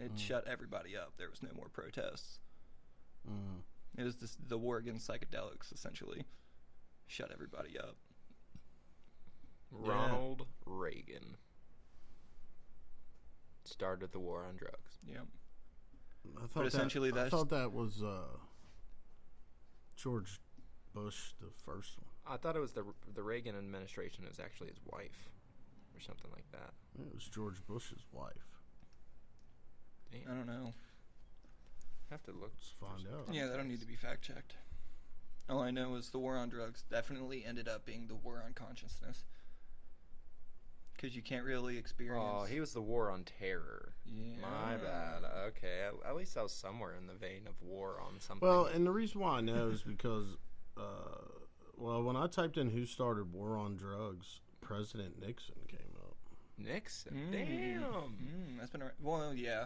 It shut everybody up. There was no more protests. It was the war against psychedelics, essentially. Shut everybody up. Ronald Reagan started the war on drugs. Yeah. I thought essentially I thought that was George Bush, the first one. I thought it was the Reagan administration. It was actually his wife or something like that. It was George Bush's wife. Damn. I don't know. Have to look. Let's find out. Yeah, that'll need to be fact-checked. All I know is the war on drugs definitely ended up being the war on consciousness. Because you can't really experience... Oh, he was the war on terror. Yeah. My bad. Okay, at least I was somewhere in the vein of war on something. Well, and the reason why I know is because, when I typed in who started war on drugs, President Nixon came up. Nixon? Damn. That's been around. Well, yeah.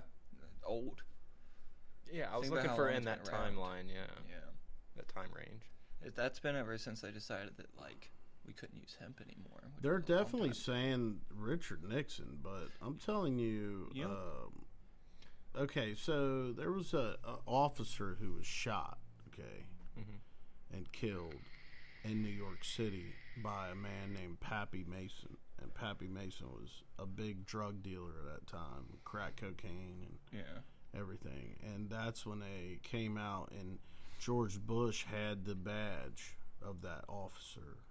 Old. Yeah, I was Think about looking how for long in it's that been around. timeline, yeah. Yeah. That time range. That's been ever since they decided that, like, we couldn't use hemp anymore. which They're was a long definitely time. saying Richard Nixon, but I'm telling you, Yeah. okay, so there was a officer who was shot, okay, and killed in New York City by a man named Pappy Mason. And Pappy Mason was a big drug dealer at that time, crack cocaine and everything. And that's when they came out, and George Bush had the badge of that officer.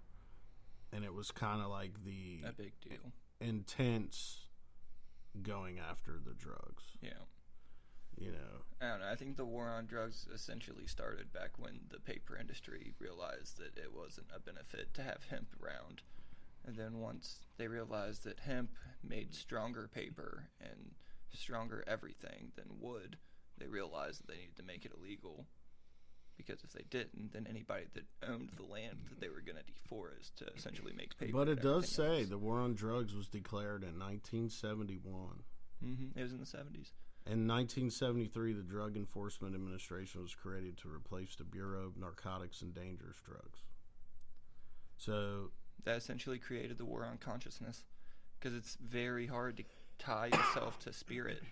And it was kind of like A big deal. intense going after the drugs. Yeah. You know. I don't know. I think the war on drugs essentially started back when the paper industry realized that it wasn't a benefit to have hemp around. And then once they realized that hemp made stronger paper and stronger everything than wood, they realized that they needed to make it illegal. Because if they didn't, then anybody that owned the land that they were going to deforest to essentially make paper. But it and does everything say else. the war on drugs was declared in 1971. It was in the 70s. In 1973, the Drug Enforcement Administration was created to replace the Bureau of Narcotics and Dangerous Drugs. So That essentially created the war on consciousness. Because it's very hard to tie yourself to spirit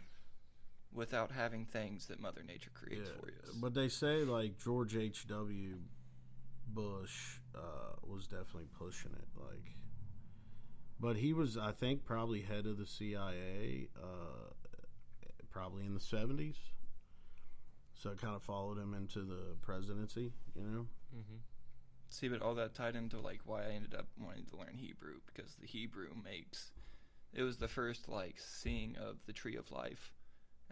without having things that Mother Nature creates for you. but they say like George H.W. Bush was definitely pushing it, like, but he was, I think, probably head of the CIA, probably in the 70s. So it kind of followed him into the presidency, you know. See, but all that tied into like why I ended up wanting to learn Hebrew, because the Hebrew it was the first like seeing of the tree of life.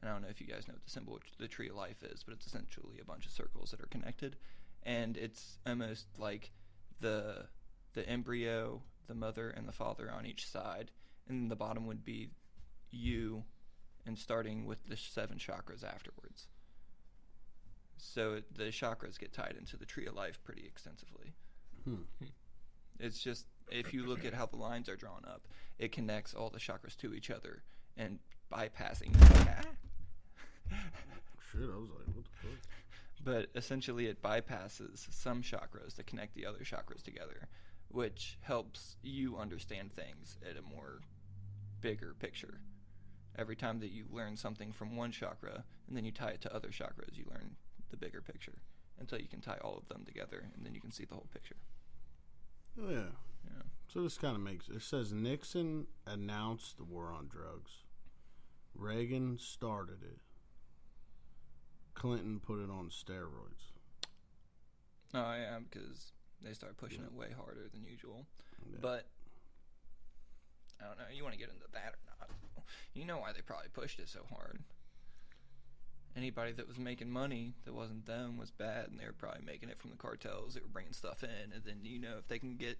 And I don't know if you guys know what the symbol of the tree of life is, but it's essentially a bunch of circles that are connected. And it's almost like the embryo, the mother, and the father on each side. And then the bottom would be you, and starting with the 7 chakras afterwards. So the chakras get tied into the tree of life pretty extensively. It's just, if you look at how the lines are drawn up, it connects all the chakras to each other and bypassing... Shit, I was like, what the fuck? But essentially it bypasses some chakras to connect the other chakras together. which helps you understand things at a more bigger picture. Every time that you learn something from one chakra and then you tie it to other chakras, you learn the bigger picture until you can tie all of them together, and then you can see the whole picture. Oh, yeah. Yeah. So this kind of makes it says Nixon announced the war on drugs. Reagan started it. Clinton put it on steroids. Oh, yeah, because they start pushing it way harder than usual. Yeah. But I don't know. You want to get into that or not? You know why they probably pushed it so hard. Anybody that was making money that wasn't them was bad, and they were probably making it from the cartels. They were bringing stuff in, and then if they can get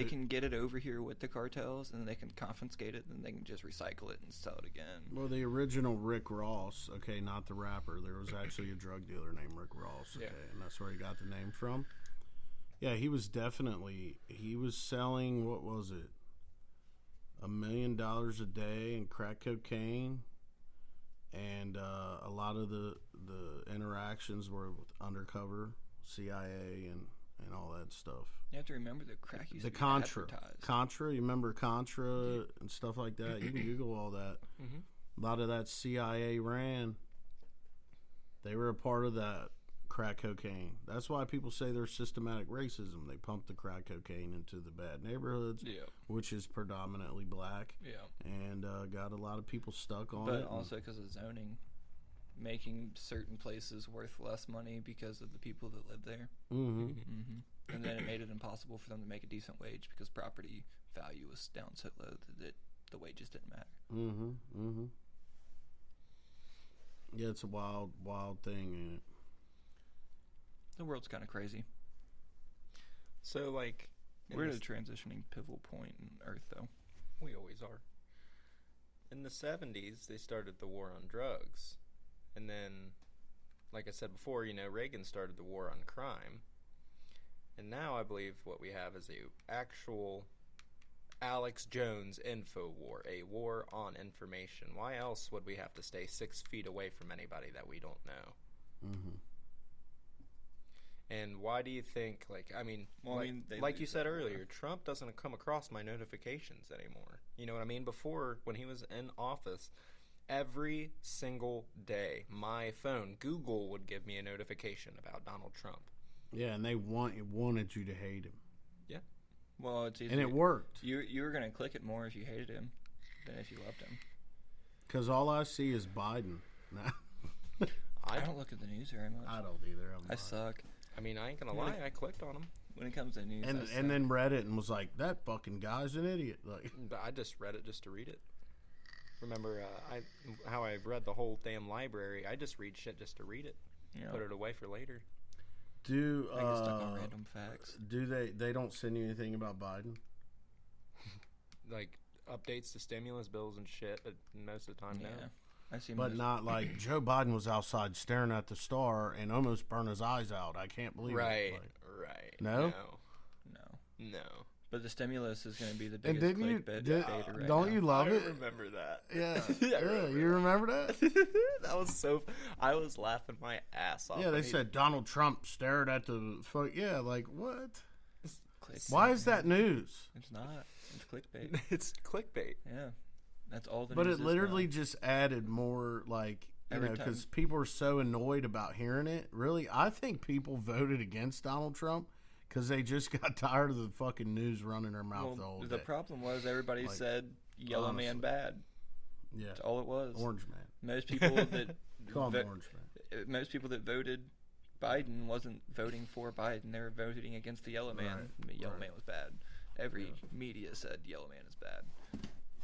can get it over here with the cartels, and then they can confiscate it, then they can just recycle it and sell it again. Well, the original Rick Ross, okay, not the rapper. There was actually a drug dealer named Rick Ross, okay, and that's where he got the name from. Yeah, he was selling, what was it, $1 million a day in crack cocaine. And a lot of the interactions were with undercover CIA and all that stuff. You have to remember that crack used to be Contra. advertised. Contra, you remember Contra and stuff like that? You can Google all that. Mm-hmm. A lot of that CIA ran. They were a part of that crack cocaine. That's why people say there's systematic racism. They pump the crack cocaine into the bad neighborhoods, which is predominantly black, and got a lot of people stuck on it. But also because of zoning, making certain places worth less money because of the people that live there. Mm-hmm. Mm-hmm. And then it made it impossible for them to make a decent wage because property value was down so low that the wages didn't matter. Mm-hmm. Mm-hmm. Yeah, it's a wild, wild thing, ain't it? The world's kind of crazy. So, like... We're at a transitioning pivotal point in Earth, though. We always are. In the 70s, they started the war on drugs. And then, like I said before, Reagan started the war on crime. And now I believe what we have is a actual Alex Jones info war, a war on information. Why else would we have to stay 6 feet away from anybody that we don't know? Mm-hmm. And why do you think, like you said earlier, Trump doesn't come across my notifications anymore. You know what I mean? Before, when he was in office, every single day, my phone, Google would give me a notification about Donald Trump. Yeah, and they wanted you to hate him. Yeah. Well, it's easy. And it worked. You were going to click it more if you hated him than if you loved him. Because all I see is Biden. I don't look at the news very much. I don't either. I suck. I mean, I ain't gonna lie, I clicked on him. When it comes to news, and then read it and was like, that fucking guy's an idiot. Like, I just read it just to read it. Remember how I read the whole damn library? I just read shit just to read it. Put it away for later. I get stuck on random facts. Do they don't send you anything about Biden? Like updates to stimulus bills and shit, but most of the time, no. I see, but not like Joe Biden was outside staring at the star and almost burned his eyes out. I can't believe it. Right. No? No. But the stimulus is going to be the biggest clickbait data right don't now. you love it? I remember that. Yeah. You remember that? That was so... I was laughing my ass off. Yeah, they said Donald Trump stared at the... Yeah, like, what? Why is that news? It's not. It's clickbait. It's clickbait. Yeah. That's all the But news it literally just added more, like, because people are so annoyed about hearing it. Really, I think people voted against Donald Trump because they just got tired of the fucking news running their mouth the whole day. The problem was everybody said yellow man bad. Yeah. That's all it was. Orange man. Most people that Call him orange man. Most people that voted Biden wasn't voting for Biden. They were voting against the yellow man. Right. Yellow man was bad. Every media said yellow man is bad.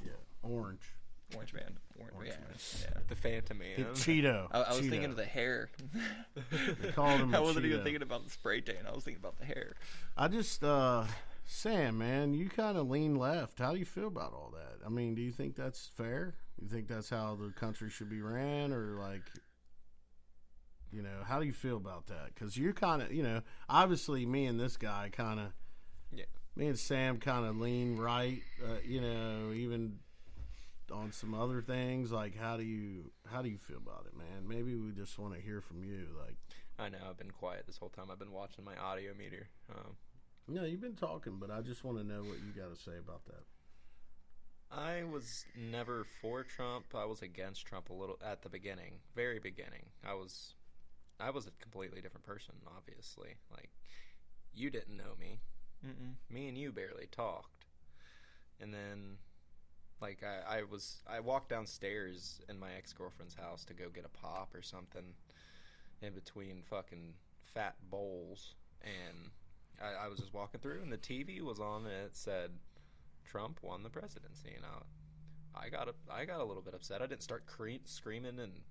Yeah. Orange. Orange man. Orange man. Yeah. The Phantom Man. Cheeto. I was thinking of the hair. They called him I wasn't Cheeto. even thinking about the spray tan. I was thinking about the hair. I just, Sam, man, you kind of lean left. How do you feel about all that? I mean, do you think that's fair? You think that's how the country should be ran? Or, like, how do you feel about that? Because you're kind of, obviously me and this guy kind of, me and Sam kind of lean right, even on some other things. Like, how do you feel about it, man? Maybe we just want to hear from you. Like, I know I've been quiet this whole time. I've been watching my audio meter. No, you've been talking, but I just want to know what you got to say about that. I was never for Trump. I was against Trump a little at the beginning, very beginning. I was a completely different person, obviously. Like, you didn't know me. Mm-mm. Me and you barely talked. And then, like, I walked downstairs in my ex-girlfriend's house to go get a pop or something in between fucking fat bowls, and I was just walking through, and the TV was on, and it said Trump won the presidency, and I got a little bit upset. I didn't start screaming and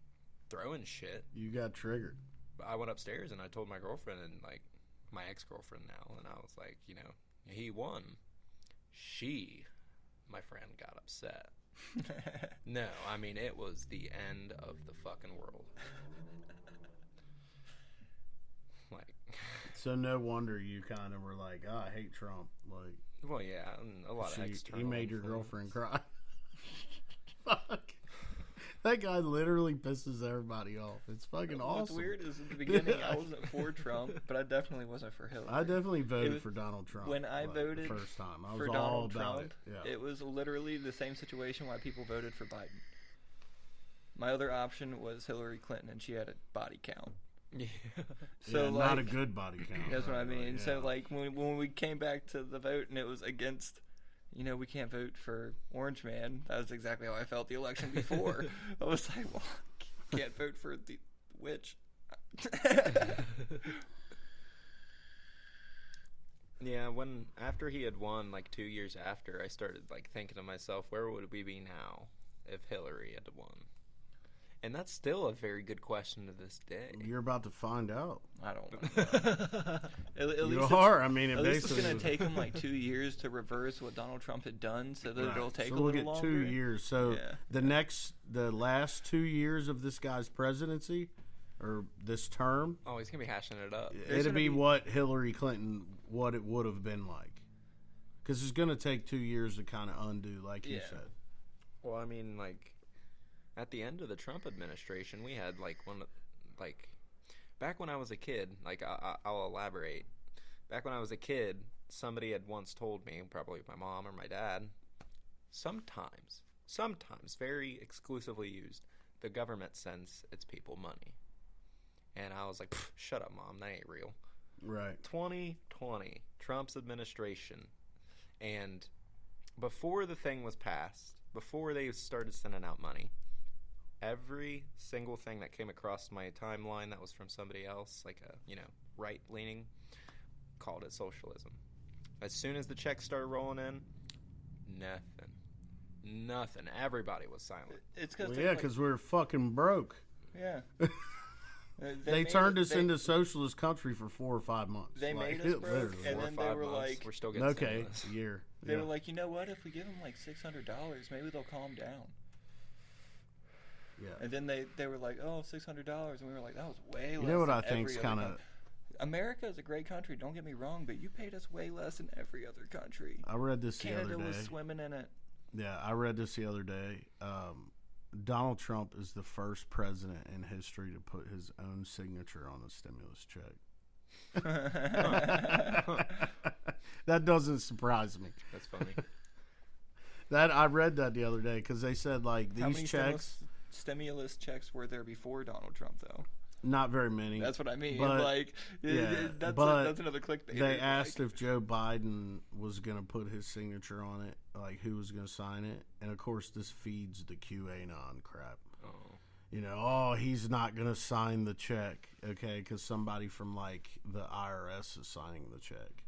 throwing shit. You got triggered. I went upstairs and I told my girlfriend, and like my ex-girlfriend now, and I was like, you know, he won. She, my friend, got upset. No, I mean, it was the end of the fucking world. Like, so no wonder you kind of were like, oh, I hate Trump. Like, well, yeah, and a lot of external. He made your influence. girlfriend cry. Fuck. That guy literally pisses everybody off. It's fucking awesome. What's weird is in the beginning I wasn't for Trump, but I definitely wasn't for Hillary. I definitely voted for Donald Trump. When I voted the first time, I was for all Donald about Trump, it. Yeah. It was literally the same situation why people voted for Biden. My other option was Hillary Clinton, and she had a body count. Yeah. So yeah, not a good body count. That's what I mean. Yeah. So like when we came back to the vote and it was against, you know, we can't vote for Orange Man. That was exactly how I felt the election before. I was like, well, can't vote for the witch. Yeah, after he had won, like 2 years after, I started like thinking to myself, where would we be now if Hillary had won? And that's still a very good question to this day. You're about to find out. I don't know. At you are. I mean, at least it's going to take him like 2 years to reverse what Donald Trump had done, so that it'll take a little longer. We'll get 2 years. So yeah. the last 2 years of this guy's presidency, or this term. Oh, he's going to be hashing it up. It'll be what Hillary Clinton, what it would have been like. Because it's going to take 2 years to kind of undo, like you said. Well, I mean, like, at the end of the Trump administration, we had, like, back when I was a kid, like, I'll elaborate. Back when I was a kid, somebody had once told me, probably my mom or my dad, sometimes, very exclusively used, the government sends its people money. And I was like, shut up, Mom, that ain't real. Right. 2020, Trump's administration. And before the thing was passed, before they started sending out money, every single thing that came across my timeline that was from somebody else, like a, you know, right-leaning, called it socialism. As soon as the checks started rolling in, nothing. Everybody was silent. It's because because we're fucking broke. Yeah. They turned us into socialist country for 4 or 5 months. They made us broke, and then they were like, we're still getting a year. They were like, you know what? If we give them like $600, maybe they'll calm down. Yeah. And then they were like, oh, $600, and we were like, that was way less. You know what than I think's kind of. America is a great country. Don't get me wrong, but you paid us way less than every other country. I read this the other day. Canada was swimming in it. Yeah, I read this the other day. Donald Trump is the first president in history to put his own signature on a stimulus check. That doesn't surprise me. That's funny. I read that the other day because they said like these How many checks. Stimulus checks were there before Donald Trump, though? Not very many. That's what I mean. But, like, that's another clickbait. They asked if Joe Biden was going to put his signature on it, like who was going to sign it. And, of course, this feeds the QAnon crap. Oh. You know, he's not going to sign the check, okay, because somebody from, like, the IRS is signing the check.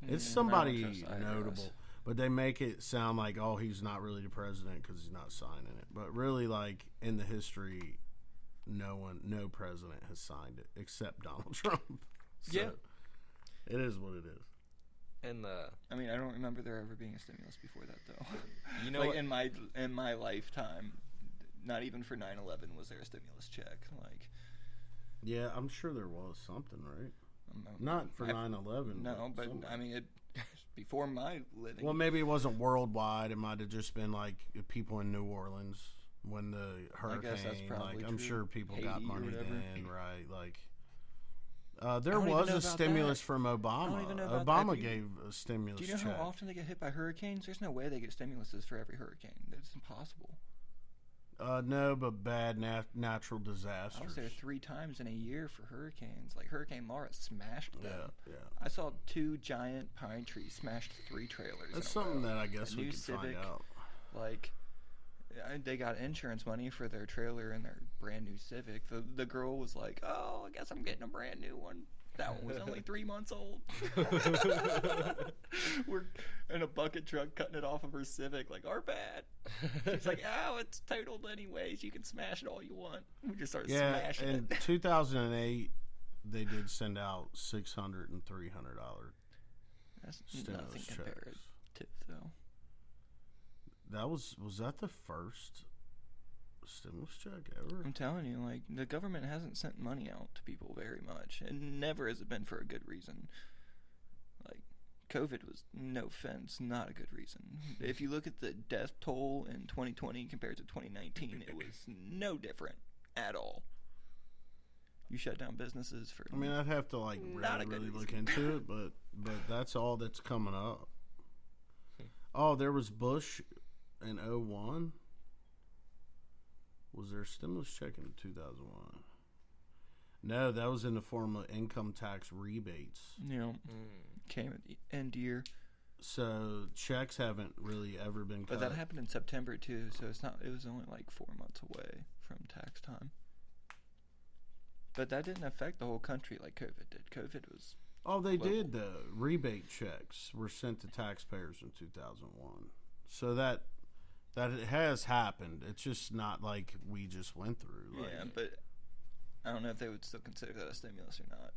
It's somebody notable. But they make it sound like, he's not really the president because he's not signing it. But really, like, in the history, no president has signed it except Donald Trump. So, yeah. It is what it is. And I mean, I don't remember there ever being a stimulus before that, though. You know, like in my lifetime, not even for 9/11 was there a stimulus check. Like, yeah, I'm sure there was something, right? Not for 9/11. No, but I mean, it before my living. Well, maybe it wasn't worldwide. It might have just been like people in New Orleans when the hurricane. I guess that's probably like I'm true. sure people Haiti got money or whatever. then, right? Like, There don't even was know a about stimulus that. from Obama. don't even know about Obama that. gave a stimulus Do you know check. how often they get hit by hurricanes? There's no way they get stimuluses for every hurricane. It's impossible. No, but bad natural I disasters. was there 3 times in a year for hurricanes. Like Hurricane Laura smashed them. Yeah. I saw 2 giant pine trees smashed 3 trailers. That's in a something row. that I guess A we new could find Civic, out. Like, they got insurance money for their trailer and their brand new Civic. The girl was like, "Oh, I guess I'm getting a brand new one. That one was only 3 months old." We're in a bucket truck cutting it off of her Civic, like, our bad. She's like, "Oh, it's totaled anyways. You can smash it all you want." We just started smashing in it. 2008, they did send out $600 and $300 That's stimulus nothing checks. compared to, though. Was that the first stimulus check ever? I'm telling you, like, the government hasn't sent money out to people very much, and never has it been for a good reason. Like, COVID was, no offense, not a good reason. If you look at the death toll in 2020 compared to 2019, it was no different at all. You shut down businesses for... I mean, I'd have to like Not a good really look reason. into it, but that's all that's coming up. Oh, there was Bush in 2001. Was there a stimulus check in 2001? No, that was in the form of income tax rebates. You know, came at the end year. So checks haven't really ever been cut. But that happened in September, too, so it's not... It was only, like, 4 months away from tax time. But that didn't affect the whole country like COVID did. COVID was... Oh, they global. did. The rebate checks were sent to taxpayers in 2001. So that it has happened. It's just not like we just went through. Like, Yeah, but I don't know if they would still consider that a stimulus or not.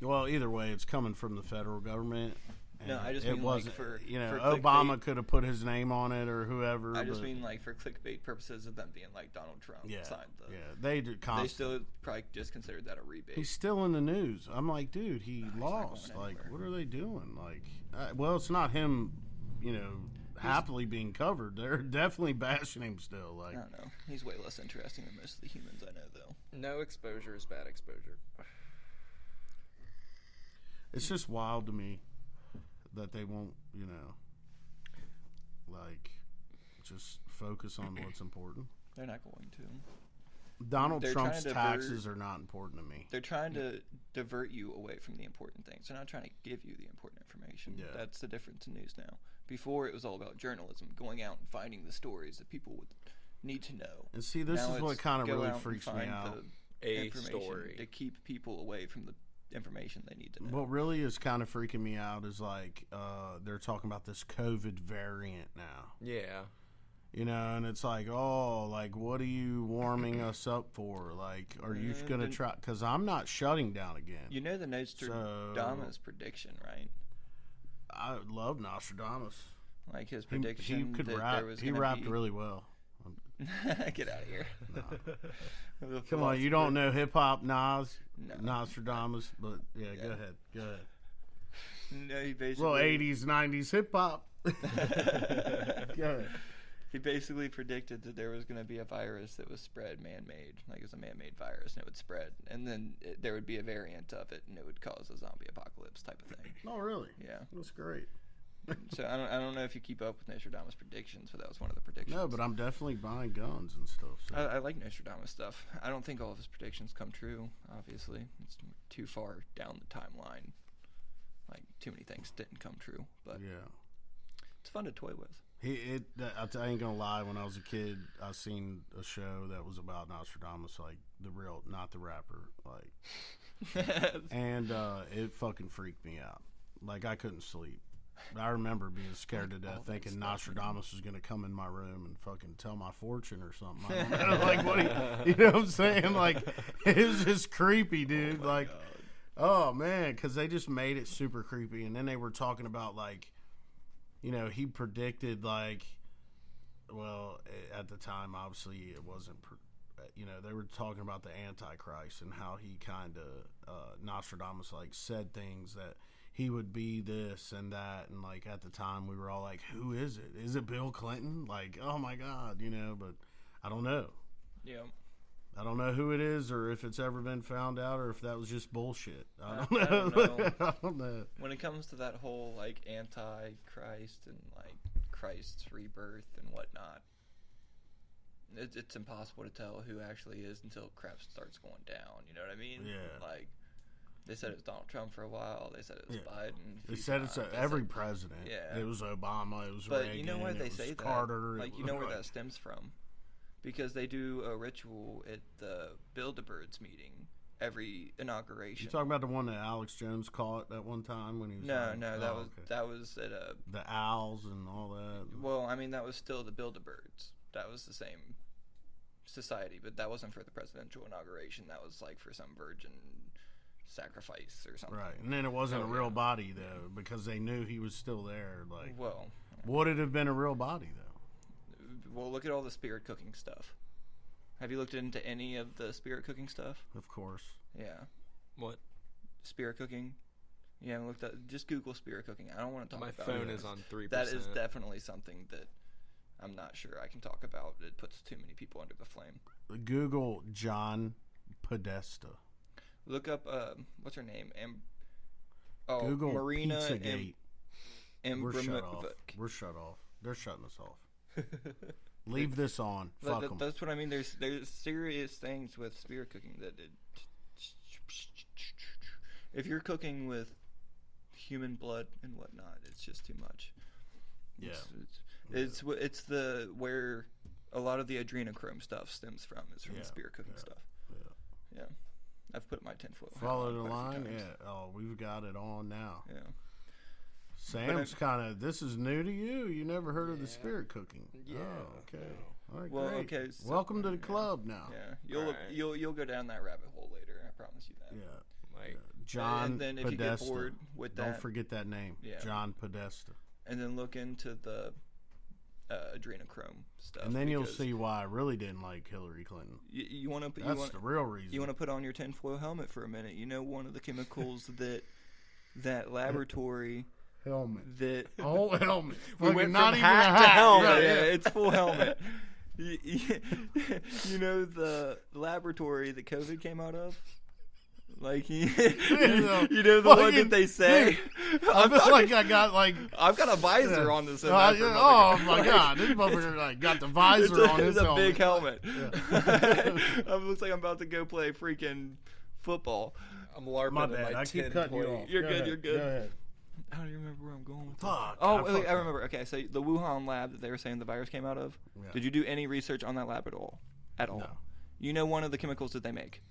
well, either way, it's coming from the federal government. And No, I just it mean, like, wasn't. for Obama clickbait. could have put his name on it or whoever. I just but mean, like, for clickbait purposes of them being like Donald Trump signed the... yeah, they do They constantly. still probably just considered that a rebate. He's still in the news. I'm like, dude, he not lost. going Like, anywhere. what are they doing? Like, well, it's not him, happily being covered. They're definitely bashing him still. I Like, don't know. He's way less interesting than most of the humans I know, though. No exposure is bad exposure. it's just wild to me that they won't, like, just focus on what's important. They're not going to. Donald They're Trump's trying to taxes are not important to me. They're trying to divert you away from the important things. They're not trying to give you the important information. Yeah. That's the difference in news now. Before, it was all about journalism, going out and finding the stories that people would need to know. And see, this Now is what it's kind of go really out and freaks me find out. the A information story. to keep people away from the information they need to know. What really is kind of freaking me out is like they're talking about this COVID variant now. Yeah. And it's like, oh, like, what are you warming us up for? Like, are you going to try? Because I'm not shutting down again. You know the Nostradamus prediction, right? I love Nostradamus. Like his He prediction could that rap. there was He gonna rapped be... really well. Get out of here. The Come on, you don't philosopher- know hip hop Nas, No. Nostradamus, but yeah, Yeah. go ahead. No, he basically... Well, 80s, 90s hip hop. Go ahead. He basically predicted that there was going to be a virus that was spread man-made, like it was a man-made virus, and it would spread, and then there would be a variant of it, and it would cause a zombie apocalypse type of thing. Oh, really? Yeah. That's great. So I don't know if you keep up with Nostradamus predictions, but that was one of the predictions. No, but I'm definitely buying guns and stuff. So. I like Nostradamus stuff. I don't think all of his predictions come true, obviously. It's too far down the timeline. Like, too many things didn't come true, but Yeah. it's fun to toy with. I ain't gonna lie. When I was a kid, I seen a show that was about Nostradamus, like the real, not the rapper, like, and it fucking freaked me out. Like I couldn't sleep. I remember being scared to All death, that thinking stuff, Nostradamus was gonna come in my room and fucking tell my fortune or something. I don't know. Like what? You know what I'm saying? Like it was just creepy, dude. Like, oh man, because they just made it super creepy, and then they were talking about like. He predicted, like, well, at the time, obviously, it wasn't, they were talking about the Antichrist and how he kind of, Nostradamus, like, said things that he would be this and that. And, like, at the time, we were all like, who is it? Is it Bill Clinton? Like, oh, my God, but I don't know. Yeah. I don't know who it is or if it's ever been found out or if that was just bullshit. I don't I know. don't know. I don't know. When it comes to that whole like anti-Christ and like Christ's rebirth and whatnot, it's impossible to tell who actually is until crap starts going down. You know what I mean? Yeah. Like they said it was Donald Trump for a while. They said it was Biden. They said it's every president. Yeah. It was Obama. It was But Reagan. you know why they it say was that? Carter. Like you know where that stems from? Because they do a ritual at the Build-A-Birds meeting every inauguration. You talking about the one that Alex Jones caught at one time when he was that was at a the owls and all that. well, I mean that was still the Build-A-Birds. That was the same society, but that wasn't for the presidential inauguration. That was like for some virgin sacrifice or something. Right, and then it wasn't a real body though because they knew he was still there. Like, Well, would it have been a real body though? well, look at all the spirit cooking stuff. Have you looked into any of the spirit cooking stuff? Of course. Yeah. What? Spirit cooking? You haven't looked at. Just Google spirit cooking. I don't want to talk My about phone it. is on 3%. That is definitely something that I'm not sure I can talk about. It puts too many people under the flame. Google John Podesta. Look up what's her name? Google Marina Pizzagate. We're shut off. Abramovic. We're shut off. They're shutting us off. Leave this on. Fuck them. That's what I mean. There's serious things with spirit cooking that if you're cooking with human blood and whatnot, it's just too much. Yeah. It's where a lot of the adrenochrome stuff stems from. Is from the spirit cooking stuff. Yeah. I've put my tinfoil. Follow the line. Yeah. Oh, we've got it on now. Yeah. Sam's kind of. This is new to you. You never heard of the spirit cooking. Yeah. Oh, okay. All right. Well, great. okay. So, Welcome to the club now. Yeah. You'll go down that rabbit hole later. I promise you that. Yeah. Like, John and then if Podesta. you get bored with that, Don't forget that name. Yeah. John Podesta. and then look into the adrenochrome stuff. And then you'll see why I really didn't like Hillary Clinton. You want to. That's the real reason. You want to put on your tinfoil helmet for a minute. You know, one of the chemicals that laboratory helmet. that Whole helmet. We went not from even hat a to hat. helmet. yeah, it's full helmet. You know the laboratory that COVID came out of? Like, you know the one that they say? I feel like I got like... I've got a visor on this. Oh my god, this motherfucker like got the visor on his It's a helmet. big helmet. Yeah. It looks like I'm about to go play freaking football. I'm LARPing My in bad, my I keep tin cutting you plate. off. You're Go good, ahead, you're good. Go ahead. I don't even remember where I'm going with Fuck. Oh, fucked I up. remember. Okay, so the Wuhan lab that they were saying the virus came out of, Yeah. did you do any research on that lab at all? No. You know one of the chemicals that they make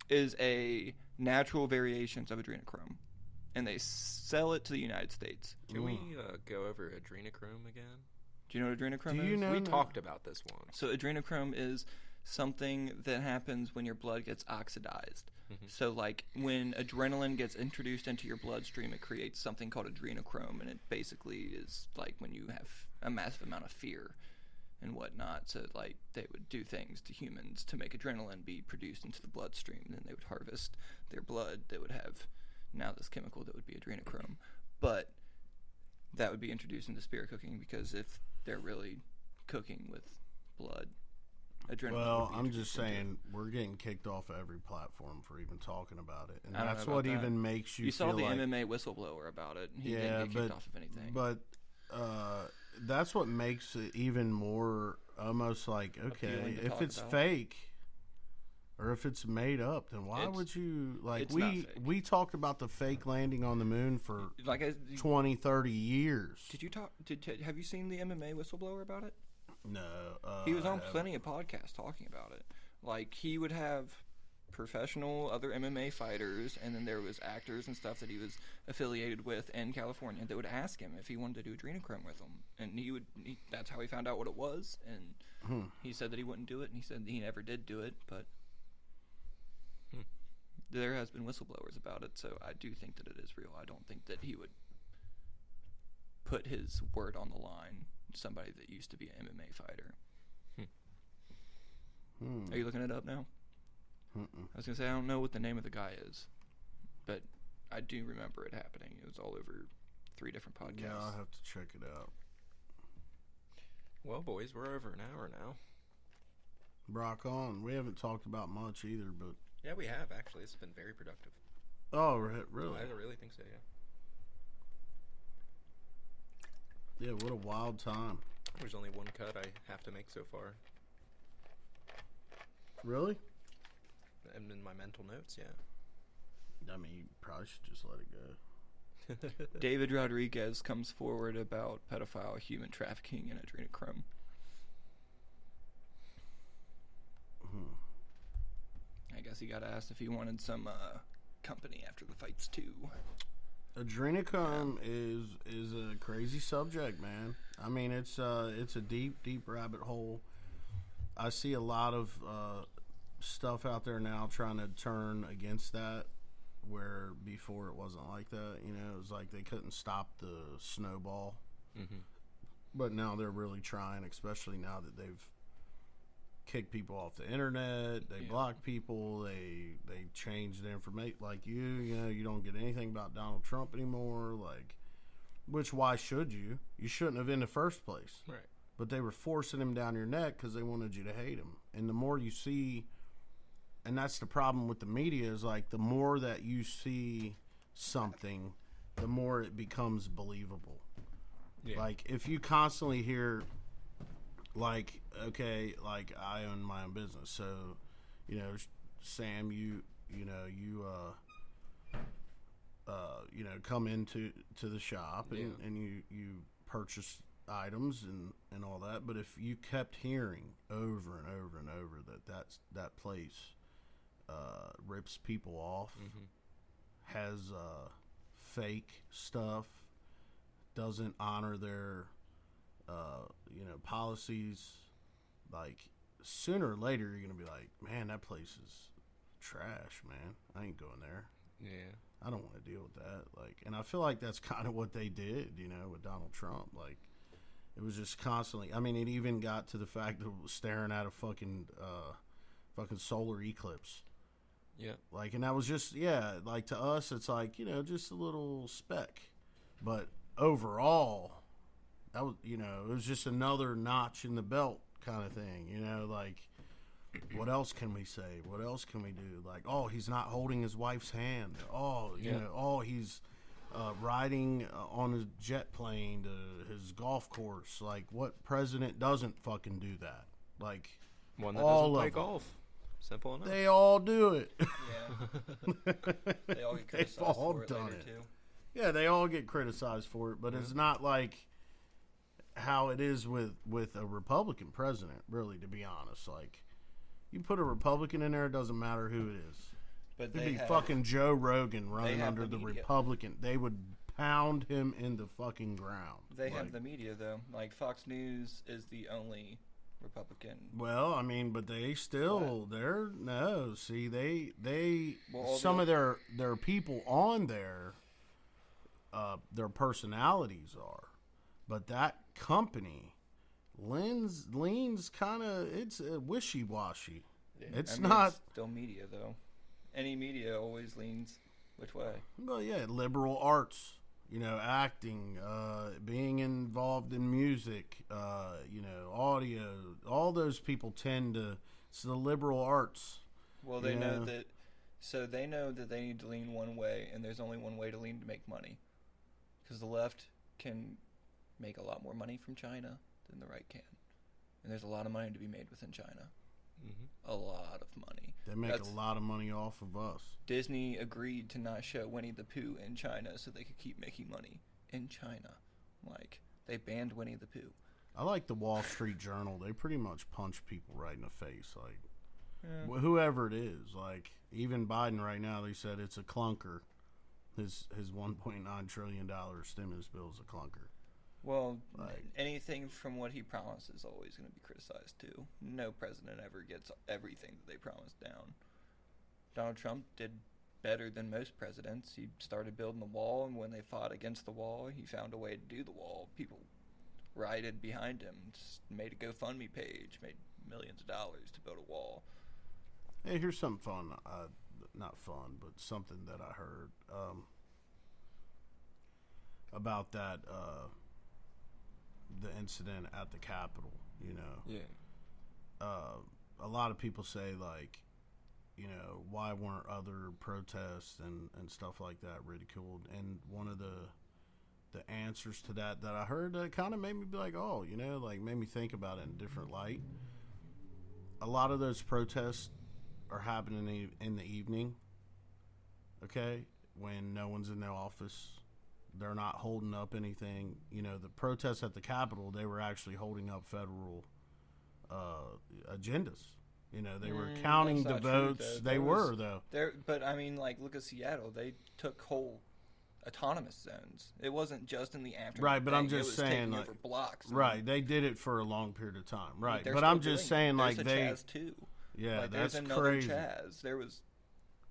is a natural variations of adrenochrome, and they sell it to the United States. Can we go over adrenochrome again? Do you know what adrenochrome Do you is? know? We No. talked about this once. So adrenochrome is something that happens when your blood gets oxidized. Mm-hmm. So like when adrenaline gets introduced into your bloodstream, it creates something called adrenochrome, and it basically is like when you have a massive amount of fear and whatnot. So like they would do things to humans to make adrenaline be produced into the bloodstream, and then they would harvest their blood that would have now this chemical that would be adrenochrome. But that would be introduced into spirit cooking, because if they're really cooking with blood, adrenaline. Well, would be I'm just introduced into saying we're getting kicked off of every platform for even talking about it, and I don't that's know what about that. even makes you. You saw feel the like, MMA whistleblower about it. He Yeah, didn't get kicked but- off of anything. But that's what makes it even more almost like, okay, Appealing to if talk it's about. fake or if it's made up, then why It's- would you like it's not fake. we talked about the fake landing on the moon for like, 20, 30 years. did you talk? Have you seen the MMA whistleblower about it? No, He was I on haven't. plenty of podcasts talking about it. Like, he would have professional other MMA fighters, and then there was actors and stuff that he was affiliated with in California that would ask him if he wanted to do adrenochrome with them, and that's how he found out what it was, and he said that he wouldn't do it, and he said he never did do it, but there has been whistleblowers about it, so I do think that it is real. I don't think that he would put his word on the line, somebody that used to be an MMA fighter. Are you looking it up now? I was going to say, I don't know what the name of the guy is, but I do remember it happening. It was all over 3 different podcasts. Yeah, I'll have to check it out. Well, boys, we're over an hour now. Rock on. We haven't talked about much either, but Yeah, we have actually. It's been very productive. oh, really? I really think so. Yeah. Yeah, what a wild time. There's only one cut I have to make so far. Really? And in my mental notes, yeah. I mean, you probably should just let it go. David Rodriguez comes forward about pedophile human trafficking and adrenochrome. I guess he got asked if he wanted some company after the fights too. Adrenochrome is a crazy subject, man. I mean, it's a deep rabbit hole. I see a lot of stuff out there now trying to turn against that, where before it wasn't like that. You know, it was like they couldn't stop the snowball. Mm-hmm. But now they're really trying, especially now that they've kicked people off the internet, they block people, they change the information. Like you know, you don't get anything about Donald Trump anymore. Like, which why should you? You shouldn't have in the first place. Right. But they were forcing him down your neck because they wanted you to hate him. And the more you see, and that's the problem with the media, is like the more that you see something, the more it becomes believable. Yeah. Like if you constantly hear, like, okay, like I own my own business, so you know, Sam, you come into the shop and you purchase items and all that. But if you kept hearing over and over and over that place rips people off, has fake stuff, doesn't honor their policies, like sooner or later you're gonna be like, man, that place is trash, man. I ain't going there. Yeah. I don't want to deal with that. Like, and I feel like that's kind of what they did, you know, with Donald Trump. Like, it was just constantly. I mean, it even got to the fact of staring at a fucking solar eclipse. Yeah. Like, and that was just like to us, it's like, you know, just a little speck, but overall, that was, you know, it was just another notch in the belt kind of thing, you know, like. What else can we say? What else can we do? Like, oh, he's not holding his wife's hand. Oh, you know, oh, he's riding on his jet plane to his golf course. Like, what president doesn't fucking do that? Like, one that all doesn't play of them. golf. Simple enough. They all do it. Yeah. They all get criticized all for it done later it. too. Yeah, they all get criticized for it, but it's not like how it is with a Republican president, really, to be honest. Like, you put a Republican in there, it doesn't matter who it is. But It'd be fucking Joe Rogan running under the media. Republican. They would pound him in the fucking ground. They have the media, though. Like, Fox News is the only Republican. Well, I mean, but they still, Well, some of their people on there, their personalities are. But that company leans kind of, it's wishy-washy. Yeah. It's I mean, not. it's still media, though. Any media always leans which way? Well, yeah, liberal arts, you know, acting, being involved in music, you know, audio. All those people tend to. It's the liberal arts. Well, they know that. So they know that they need to lean one way, and there's only one way to lean to make money, because the left can make a lot more money from China than the right can, and there's a lot of money to be made within China. A lot of money. They make a lot of money off of us. Disney agreed to not show Winnie the Pooh in China so they could keep making money in China. Like, they banned Winnie the Pooh. I like the Wall Street Journal. They pretty much punch people right in the face. Like, whoever it is. Like, even Biden right now, they said it's a clunker. His $1.9 trillion stimulus bill is a clunker. Well, anything from what he promised is always going to be criticized, too. No president ever gets everything that they promised down. Donald Trump did better than most presidents. He started building the wall, and when they fought against the wall, he found a way to do the wall. People rioted behind him, just made a GoFundMe page, made millions of dollars to build a wall. Hey, here's something fun. Not fun, but something that I heard about that... the incident at the Capitol, you know. Yeah. a lot of people say, like, why weren't other protests and stuff like that ridiculed? And one of the answers to that I heard that kind of made me be like, oh, like made me think about it in a different light. A lot of those protests are happening in the evening, okay, when no one's in the office. They're not holding up anything. The protests at the Capitol, they were actually holding up federal agendas. They were counting the votes. They were, though. But, I mean, like, look at Seattle. They took whole autonomous zones. It wasn't just in the afternoon. Right, but thing. I'm just saying, like, over blocks. Right, they did it for a long period of time. Right, They're but I'm just saying, like, there's they... a Chaz, too. Yeah, like, that's there's another crazy. Chaz. There was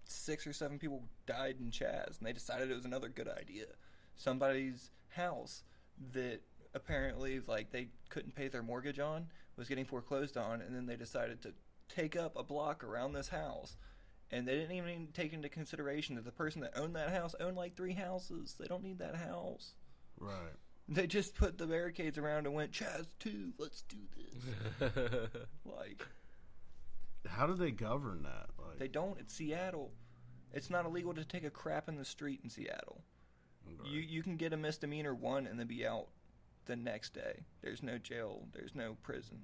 6 or 7 people died in Chaz, and they decided it was another good idea. Somebody's house that apparently, like, they couldn't pay their mortgage on was getting foreclosed on, and then they decided to take up a block around this house, and they didn't even take into consideration that the person that owned that house owned like 3 houses. They don't need that house. Right. They just put the barricades around and went, Chaz 2, let's do this. Like, how do they govern that? Like, they don't. It's Seattle. It's not illegal to take a crap in the street in Seattle. right. You can get a misdemeanor 1 and then be out the next day. There's no jail. There's no prison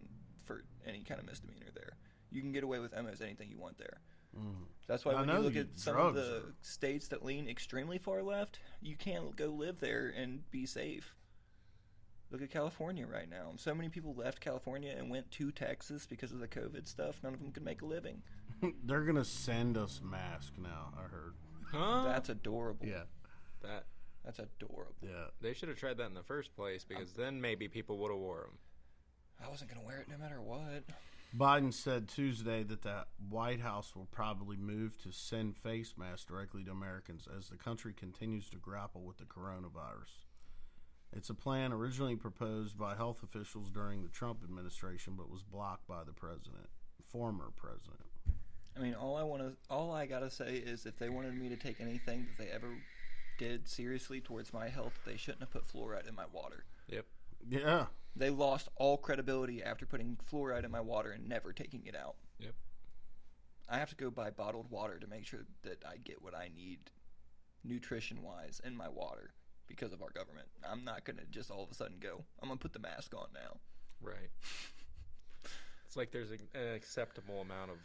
for any kind of misdemeanor there. You can get away with almost anything you want there. That's why when you look at some of the states that lean extremely far left, you can't go live there and be safe. Look at California right now. So many people left California and went to Texas because of the COVID stuff. None of them could make a living. They're going to send us masks now, I heard. Huh? That's adorable. Yeah. That's adorable. Yeah. They should have tried that in the first place, because then maybe people would have wore them. I wasn't going to wear it no matter what. Biden said Tuesday that the White House will probably move to send face masks directly to Americans as the country continues to grapple with the coronavirus. It's a plan originally proposed by health officials during the Trump administration, but was blocked by the former president. I mean, all I gotta say is, if they wanted me to take anything that they ever did seriously towards my health, they shouldn't have put fluoride in my water. Yep. Yeah. They lost all credibility after putting fluoride in my water and never taking it out. Yep. I have to go buy bottled water to make sure that I get what I need nutrition-wise in my water because of our government. I'm not going to just all of a sudden go, I'm going to put the mask on now. Right. It's like there's an acceptable amount of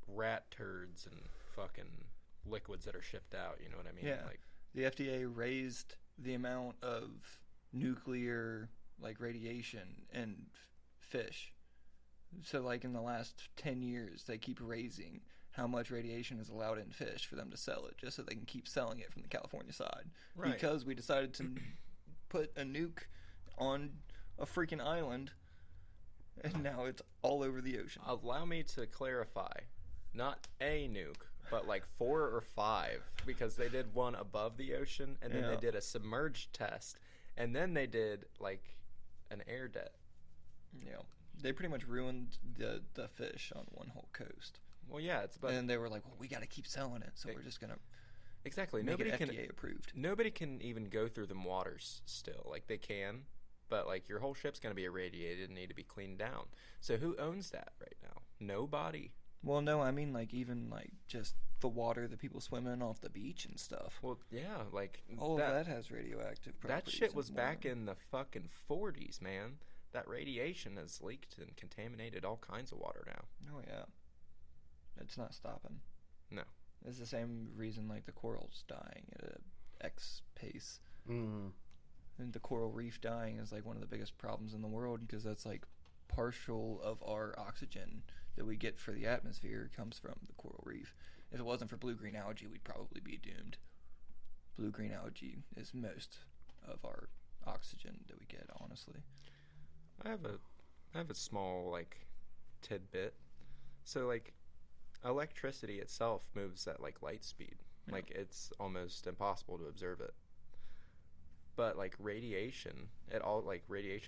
rat turds and fucking liquids that are shipped out, you know what I mean? Yeah. Like, the FDA raised the amount of nuclear, like, radiation in fish. So, like, in the last 10 years, they keep raising how much radiation is allowed in fish for them to sell it, just so they can keep selling it from the California side. Right. Because we decided to put a nuke on a freaking island, and now it's all over the ocean. allow me to clarify. Not a nuke, but like 4 or 5, because they did one above the ocean, and then they did a submerged test, and then they did like an air det. Yeah, they pretty much ruined the fish on one whole coast. Well, yeah, And then they were like, "Well, we got to keep selling it, so we're just gonna exactly make nobody it can FDA approved." Nobody can even go through them waters still. Like, they can, but like your whole ship's gonna be irradiated and need to be cleaned down. So who owns that right now? Nobody. Well, no, I mean, like, even like just the water that people swim in off the beach and stuff. Well, yeah, like All of that has radioactive properties. That shit was in back water. in the fucking 40s, man. That radiation has leaked and contaminated all kinds of water now. Oh yeah, it's not stopping. No. It's the same reason like the coral's dying at a X pace. Mm. And the coral reef dying is like one of the biggest problems in the world, because that's like partial of our oxygen that we get for the atmosphere comes from the coral reef. If it wasn't for blue-green algae, we'd probably be doomed. Blue-green algae is most of our oxygen that we get, honestly. I have a small like tidbit. So like electricity itself moves at like light speed. Yeah. Like, it's almost impossible to observe it. But like radiation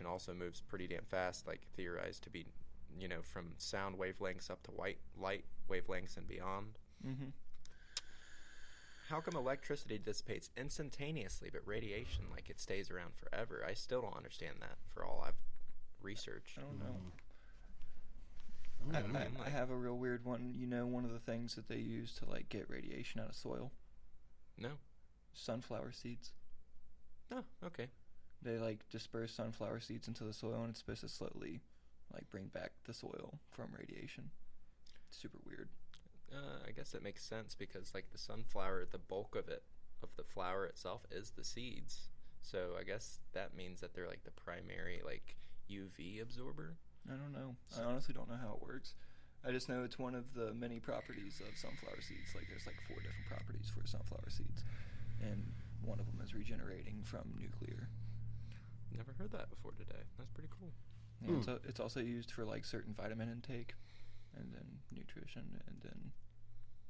also moves pretty damn fast, like theorized to be, you know, from sound wavelengths up to light wavelengths and beyond. Mm-hmm. How come electricity dissipates instantaneously, but radiation, like, it stays around forever? I still don't understand that, for all I've researched. I don't know. I I mean, like, have a real weird one. You know, one of the things that they use to like get radiation out of soil? no. Sunflower seeds. Oh, okay. They like disperse sunflower seeds into the soil, and it's supposed to slowly like bring back the soil from radiation. It's super weird. I guess that makes sense because like the sunflower, the bulk of the flower itself is the seeds. So I guess that means that they're like the primary like UV absorber. I don't know. I honestly don't know how it works. I just know it's one of the many properties of sunflower seeds. Like there's like 4 different properties for sunflower seeds, and one of them is regenerating from nuclear. Never heard that before today. That's pretty cool. Yeah, it's also used for like certain vitamin intake, and then nutrition, and then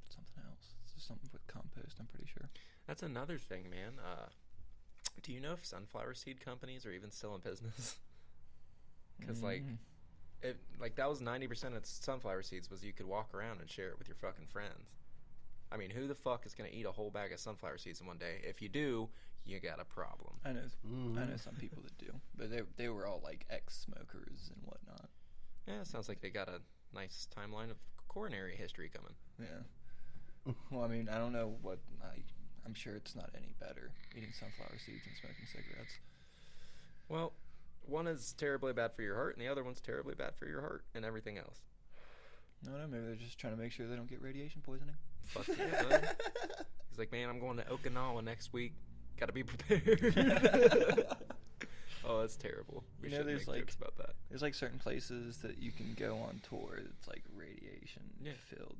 something else. It's just something with compost, I'm pretty sure. That's another thing, man. Do you know if sunflower seed companies are even still in business? Because like that was 90% of sunflower seeds was you could walk around and share it with your fucking friends. I mean, who the fuck is gonna eat a whole bag of sunflower seeds in one day? If you do, you got a problem. I know some people that do, but they were all like ex-smokers and whatnot. Yeah, it sounds like they got a nice timeline of coronary history coming. Yeah. Well, I mean, I don't know what I'm sure it's not any better eating sunflower seeds and smoking cigarettes. Well, one is terribly bad for your heart, and the other one's terribly bad for your heart and everything else. I don't know. Maybe they're just trying to make sure they don't get radiation poisoning. Fuck yeah, bud. He's like, man, I'm going to Okinawa next week. Got to be prepared. Oh, that's terrible. We should make jokes about that. There's like certain places that you can go on tour that's like radiation filled.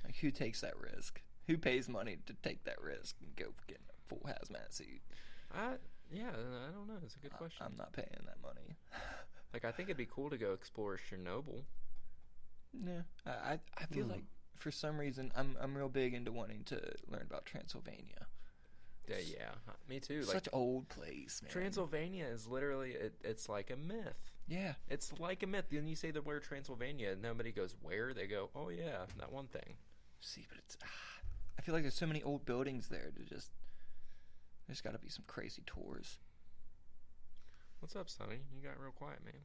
Like, who takes that risk? Who pays money to take that risk and go get a full hazmat suit? Yeah, I don't know. It's a good question. I'm not paying that money. Like, I think it'd be cool to go explore Chernobyl. Yeah, I feel like for some reason I'm real big into wanting to learn about Transylvania. Yeah, me too. Such old place, man. Transylvania is literally it's like a myth. Yeah, it's like a myth. Then you say the word Transylvania, nobody goes where. They go, oh yeah, that one thing. See, but it's I feel like there's so many old buildings there to just. There's got to be some crazy tours. What's up, Sonny? You got real quiet, man.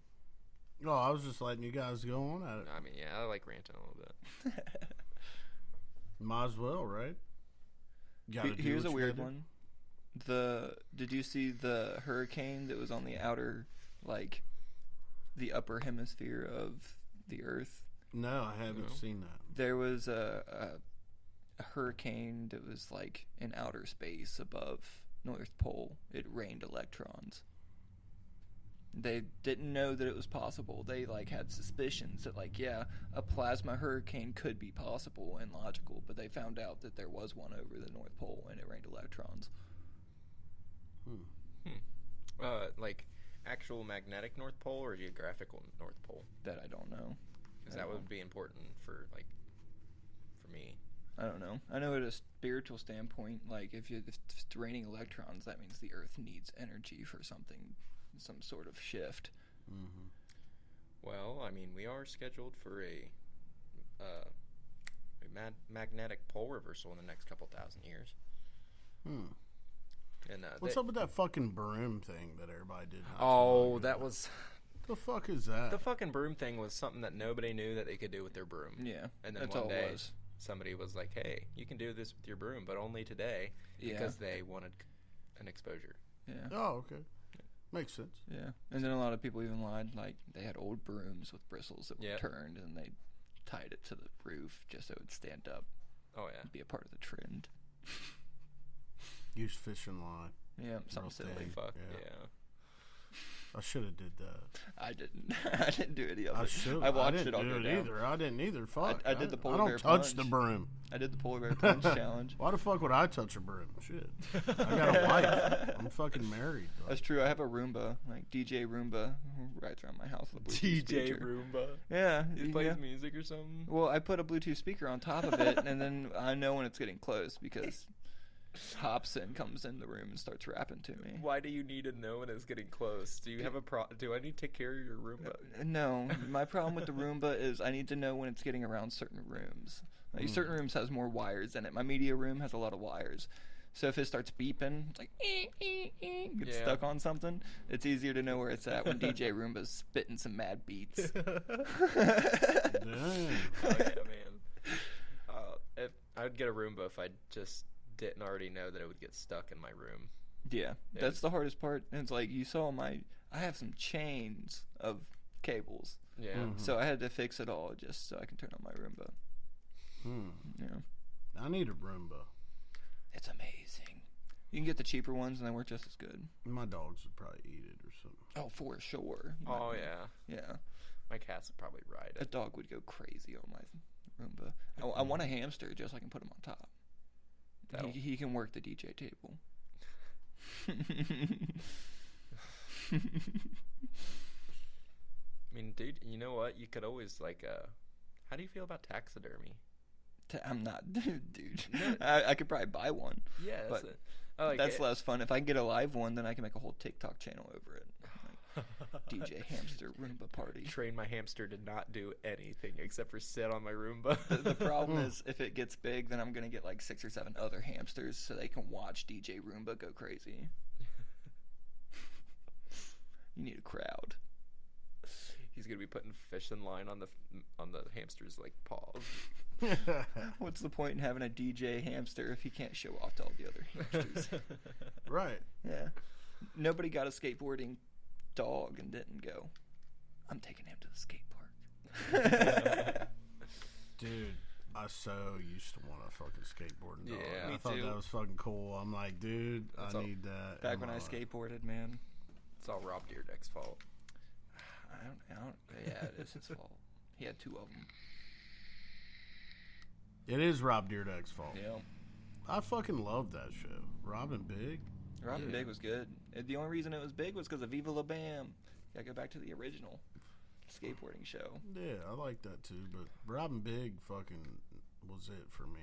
Oh, I was just letting you guys go on at it. I mean, yeah, I like ranting a little bit. Might as well, right? Here's a weird one. Did you see the hurricane that was on the outer, like, the upper hemisphere of the Earth? No, I haven't seen that. There was a hurricane that was, like, in outer space above North Pole. It rained electrons. They didn't know that it was possible. They like had suspicions that like, yeah, a plasma hurricane could be possible and logical, but they found out that there was one over the North Pole and it rained electrons. Like actual magnetic North Pole or geographical North Pole? That I don't know. Because that would be important for me. I don't know. I know at a spiritual standpoint, like if it's raining electrons, that means the Earth needs energy for something. Some sort of shift. Mm-hmm. Well, I mean, we are scheduled for a magnetic pole reversal in the next couple thousand years. And what's up with that fucking broom thing that everybody did? That was. The fuck is that? The fucking broom thing was something that nobody knew that they could do with their broom. Yeah, and then one day somebody was like, "Hey, you can do this with your broom, but only today," because they wanted an exposure. Yeah. Oh, okay. Makes sense. Yeah. And then a lot of people even lied, like they had old brooms with bristles that were turned and they tied it to the roof just so it would stand up. Oh, yeah. And be a part of the trend. Use fishing line. Yeah, something silly. Fuck, yeah. I should have did that. I didn't. I didn't do any of it. I should. I watched it all go down. Either. I didn't either. Fuck. I did the polar bear plunge. plunge. I don't touch the broom. I did the polar bear plunge challenge. Why the fuck would I touch a broom? Shit. I got a wife. I'm fucking married. Bro. That's true. I have a Roomba, like DJ Roomba, who rides around my house with a Bluetooth speaker. DJ Roomba. Yeah. He plays music or something? Well, I put a Bluetooth speaker on top of it, and then I know when it's getting close because Hobson comes in the room and starts rapping to me. Why do you need to know when it's getting close? Do you have do I need to take care of your Roomba? No. My problem with the Roomba is I need to know when it's getting around certain rooms. Like certain rooms has more wires in it. My media room has a lot of wires. So if it starts beeping, it's like gets Yeah. stuck on something. It's easier to know where it's at when DJ Roomba's spitting some mad beats. Damn. Oh, yeah, man. I'd get a Roomba if I just didn't already know that it would get stuck in my room. Yeah, that's the hardest part. And it's like you saw I have some chains of cables. Yeah. Mhm. So I had to fix it all just so I can turn on my Roomba. Yeah. I need a Roomba. It's amazing. You can get the cheaper ones and they work just as good. My dogs would probably eat it or something. Oh, for sure. Oh, yeah. Yeah. My cats would probably ride A it. dog would go crazy on my Roomba. I want a hamster just so I can put him on top. He can work the DJ table. I mean, dude, you know what? You could always, like, how do you feel about taxidermy? I'm not, dude. I could probably buy one. Yeah, that's But it. I like That's it. less fun. If I can get a live one, then I can make a whole TikTok channel over it. Like, DJ Hamster Roomba Party. Train my hamster to not do anything except for sit on my Roomba. The problem is, if it gets big, then I'm going to get like 6 or 7 other hamsters so they can watch DJ Roomba go crazy. You need a crowd. He's gonna be putting fish in line on the hamster's like paws. What's the point in having a DJ hamster if he can't show off to all the other hamsters? Right. Yeah. Nobody got a skateboarding dog and didn't go, I'm taking him to the skate park. Dude, I so used to want a fucking skateboarding dog. Yeah. I Me thought too. that was fucking cool. I'm like, dude, That's I all- need that. Back in when my I life. skateboarded, man. It's all Rob Deerdeck's fault. I don't, yeah, it is his fault. He had 2 of them. It is Rob Deerdeck's fault. Yeah. I fucking love that show. Robin Big. Robin Yeah. Big was good. The only reason it was big was because of Viva La Bam. Gotta go back to the original skateboarding show. Yeah, I like that too. But Robin Big fucking was it for me.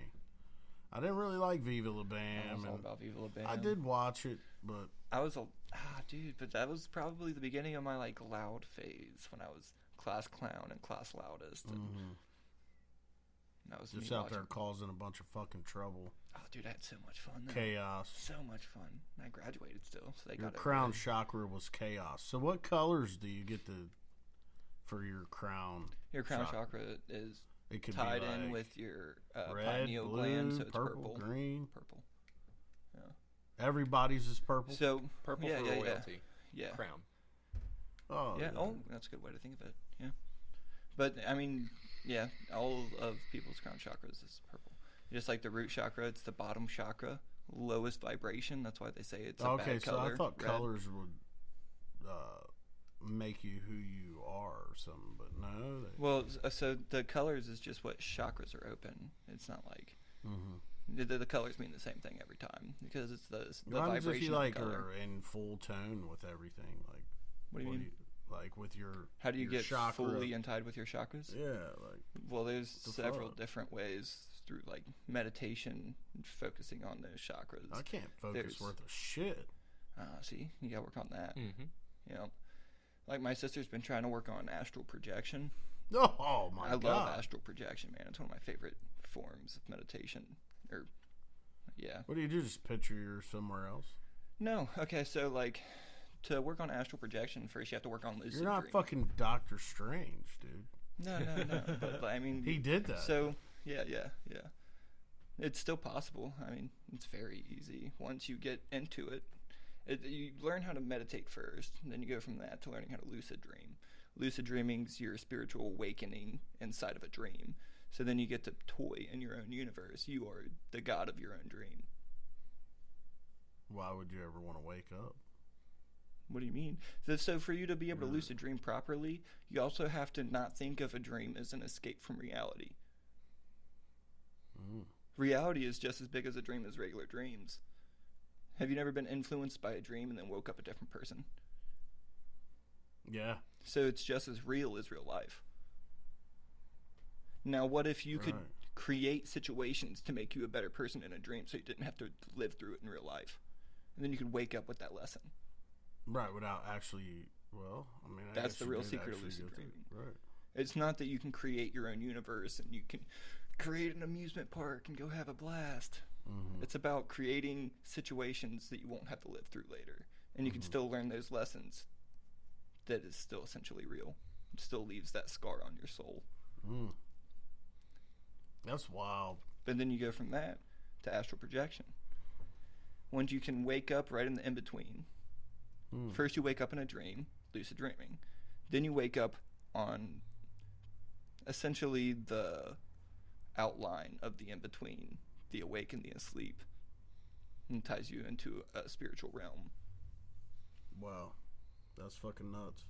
I didn't really like Viva La I Bam. was all And about Viva La Bam. I did watch it, but I was dude, but that was probably the beginning of my like loud phase when I was class clown and class loudest. And that was just me out there watching. causing a bunch of fucking trouble, Oh, dude, I had so much fun. There. chaos. So much fun. And I graduated still, so they Your got it crown good. chakra was chaos. So what colors do you get for your crown? Your crown chakra is It could tied be like in with your red, pineal blue, gland, so it's purple, purple. green. Purple. Everybody's is purple. So Purple yeah, for yeah, royalty. yeah. Crown. oh Yeah. Oh, that's a good way to think of it. Yeah. But I mean, yeah, all of people's crown chakras is purple. Just like the root chakra, it's the bottom chakra, lowest vibration. That's why they say it's a okay. bad So color. I thought red. colors would make you who you are or something, but no. Well, so the colors is just what chakras are open. It's not like the colors mean the same thing every time because it's the What happens vibration if you of like the color. are in full tone with everything? Like, What do you mean? like with your How do you your get chakra? fully untied with your chakras? Yeah, like Well, there's the several fuck? different ways through like meditation, and focusing on those chakras. I can't focus There's- worth a shit. See, you gotta work on that. Mm-hmm. You know, like my sister's been trying to work on astral projection. Oh my I god! love astral projection, man. It's one of my favorite forms of meditation. Yeah. What do you do? Just picture you're somewhere else? No. Okay. So like, to work on astral projection, first you have to work on lucid You're not dreaming. fucking Doctor Strange, dude. No. But I mean, He did that. So yeah. It's still possible. I mean, it's very easy once you get into it. You learn how to meditate first, and then you go from that to learning how to lucid dream. Lucid dreaming's your spiritual awakening inside of a dream. So then you get to toy in your own universe. You are the god of your own dream. Why would you ever want to wake up? What do you mean? So for you to be able to lucid dream properly, you also have to not think of a dream as an escape from reality. Reality is just as big as a dream as regular dreams. Have you never been influenced by a dream and then woke up a different person? Yeah. So it's just as real life. Now, what if you could Right. create situations to make you a better person in a dream so you didn't have to live through it in real life? And then you could wake up with that lesson. Right, without actually, well, I mean, I That's guess the you real did secret of actually lucid go through- dreaming. Right. It's not that you can create your own universe and you can create an amusement park and go have a blast. Mm-hmm. It's about creating situations that you won't have to live through later. And you can still learn those lessons that is still essentially real. It still leaves that scar on your soul. Mm. That's wild. But then you go from that to astral projection. Once you can wake up right in the in-between. First you wake up in a dream, lucid dreaming. Then you wake up on essentially the outline of the in-between, the awake and the asleep. And ties you into a spiritual realm. Wow. That's fucking nuts.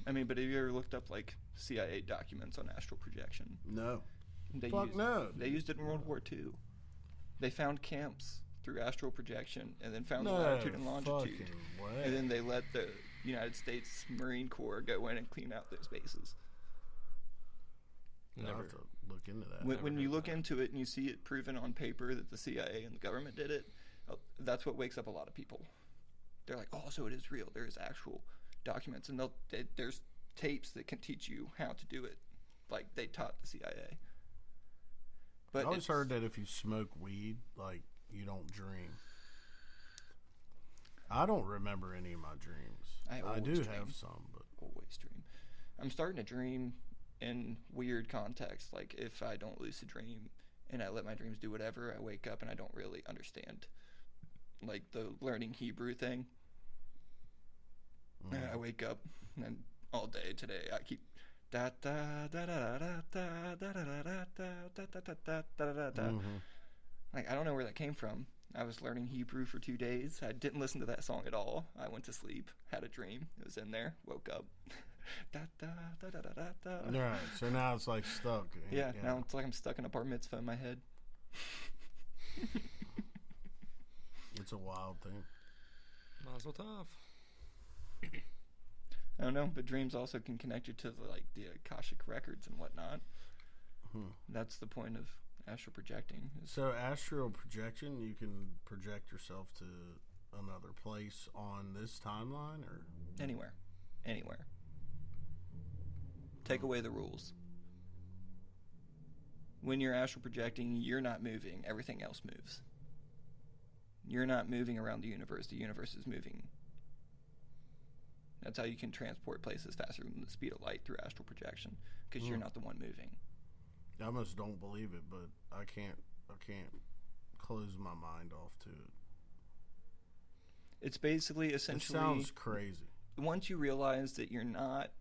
I mean, but have you ever looked up, like, CIA documents on astral projection? No. They no. They used it in World War II. They found camps through astral projection and then found No the latitude and longitude. fucking way. And then they let the United States Marine Corps go in and clean out those bases. I'll have to look into that. When you look into it and you see it proven on paper that the CIA and the government did it, that's what wakes up a lot of people. They're like, oh, so it is real. There's actual documents. And there's tapes that can teach you how to do it, like they taught the CIA. But I always heard that if you smoke weed, like, you don't dream. I don't remember any of my dreams. I do have some, but always dream. I'm starting to dream in weird contexts. Like if I don't lucid dream and I let my dreams do whatever, I wake up and I don't really understand. Like the learning Hebrew thing. And I wake up and all day today I keep da da da da da da da da da da da da da da. Like I don't know where that came from. I was learning Hebrew for 2 days. I didn't listen to that song at all. I went to sleep, had a dream. It was in there. Woke up. Da da da da da da. Right. So now it's like stuck. Yeah. Now it's like I'm stuck in a bar mitzvah in my head. It's a wild thing. Mazel tov. I don't know, but dreams also can connect you to the Akashic records and whatnot. That's the point of astral projecting. So astral projection, you can project yourself to another place on this timeline, or anywhere. Take away the rules. When you're astral projecting, you're not moving. Everything else moves. You're not moving around the universe. The universe is moving. That's how you can transport places faster than the speed of light through astral projection, because you're not the one moving. I almost don't believe it, but I can't close my mind off to it. It's basically essentially... It sounds crazy. Once you realize that you're not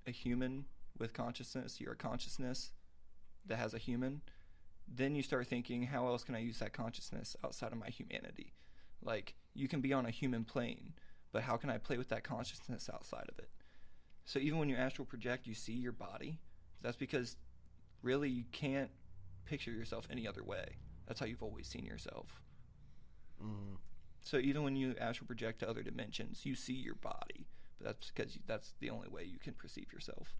a human with consciousness, you're a consciousness that has a human, then you start thinking, how else can I use that consciousness outside of my humanity? Like, you can be on a human plane, but how can I play with that consciousness outside of it? So even when you astral project, you see your body. That's because really you can't picture yourself any other way. That's how you've always seen yourself. Mm-hmm. So even when you astral project to other dimensions, you see your body. But that's because that's the only way you can perceive yourself.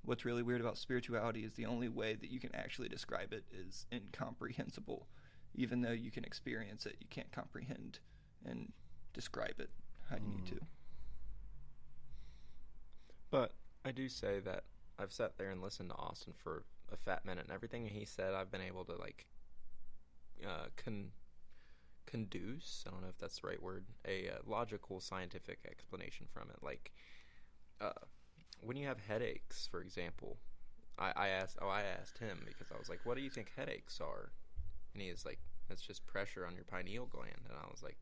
What's really weird about spirituality is the only way that you can actually describe it is incomprehensible. Even though you can experience it, you can't comprehend and describe it how you need to. But I do say that I've sat there and listened to Austin for a fat minute, and everything he said I've been able to conduce, I don't know if that's the right word, a logical scientific explanation from it. Like when you have headaches, for example, I asked him, because I was like, what do you think headaches are? And he was like, it's just pressure on your pineal gland. And I was like,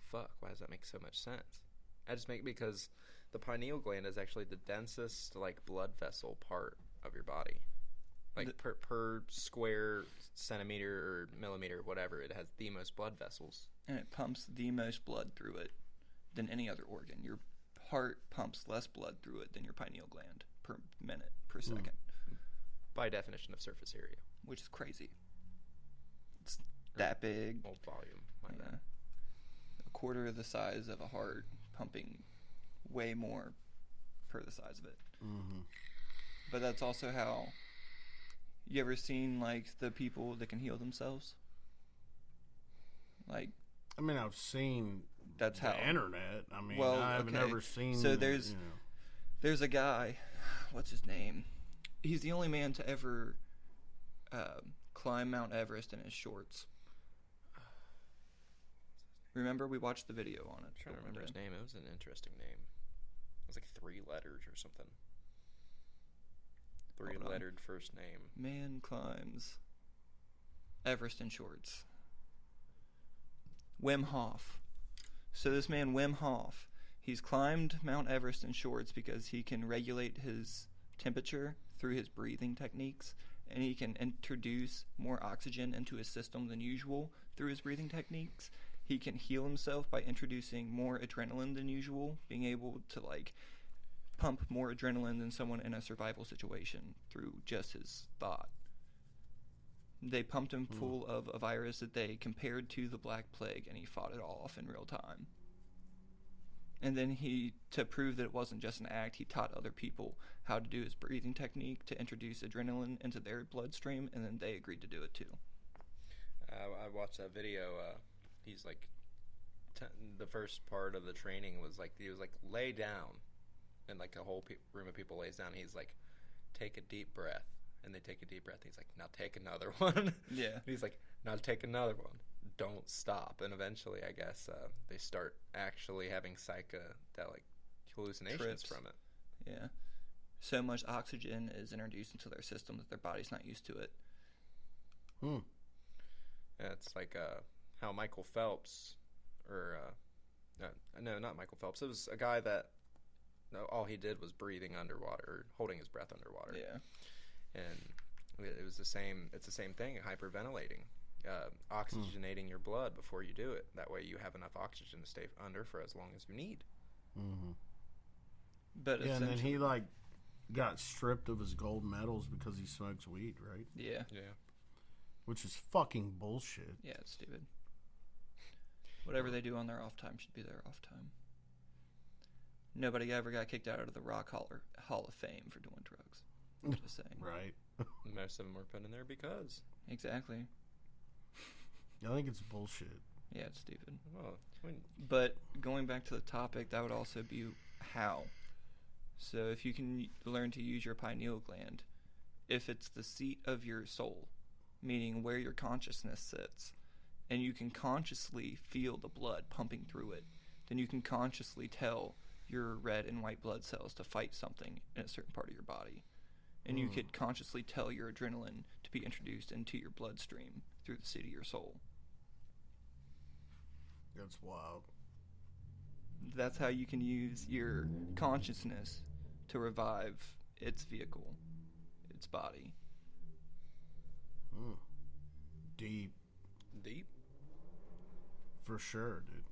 fuck, why does that make so much sense? Because the pineal gland is actually the densest blood vessel part of your body. Per square centimeter or millimeter, whatever, it has the most blood vessels. And it pumps the most blood through it than any other organ. Your heart pumps less blood through it than your pineal gland per minute, per second. By definition of surface area. Which is crazy. It's that big. Old volume. A quarter of the size of a heart, pumping way more per the size of it. Mm-hmm. But that's also how... You ever seen, the people that can heal themselves? I mean, I've seen that's the how internet. I mean, I've never seen... So there's a guy, what's his name? He's the only man to ever climb Mount Everest in his shorts. Remember, we watched the video on it. I'm trying to remember his name. It was an interesting name. It was like 3 letters or something. 3-lettered first name. Man climbs Everest in shorts. Wim Hof. So this man, Wim Hof, he's climbed Mount Everest in shorts because he can regulate his temperature through his breathing techniques, and he can introduce more oxygen into his system than usual through his breathing techniques. He can heal himself by introducing more adrenaline than usual, being able to pump more adrenaline than someone in a survival situation through just his thought. They pumped him full of a virus that they compared to the Black Plague, and he fought it off in real time. And then to prove that it wasn't just an act, he taught other people how to do his breathing technique to introduce adrenaline into their bloodstream, and then they agreed to do it too. I watched that video. He's the first part of the training was he was lay down, and a whole room of people lays down. He's like, take a deep breath, and they take a deep breath. He's like, now take another one. Yeah. And he's like, now take another one. Don't stop. And eventually, I guess they start actually having psychedelic hallucinations Trips. from it. Yeah. So much oxygen is introduced into their system that their body's not used to it. Yeah, it's like how Michael Phelps, or no, not Michael Phelps. It was a guy that all he did was breathing underwater, or holding his breath underwater. Yeah. And it was the same. It's the same thing. Hyperventilating, oxygenating your blood before you do it. That way, you have enough oxygen to stay under for as long as you need. Mm-hmm. But yeah, and then he got stripped of his gold medals because he smokes weed, right? Yeah. Yeah. Which is fucking bullshit. Yeah, it's stupid. Whatever they do on their off time should be their off time. Nobody ever got kicked out of the Rock Hall of Fame for doing drugs. I'm just saying. Right. Most of them were put in there because. Exactly. I think it's bullshit. Yeah, it's stupid. Well, But going back to the topic, that would also be how. So if you can learn to use your pineal gland, if it's the seat of your soul, meaning where your consciousness sits, and you can consciously feel the blood pumping through it, then you can consciously tell your red and white blood cells to fight something in a certain part of your body. And you could consciously tell your adrenaline to be introduced into your bloodstream through the seat of your soul. That's wild. That's how you can use your consciousness to revive its vehicle, its body. Deep. Deep? For sure, dude.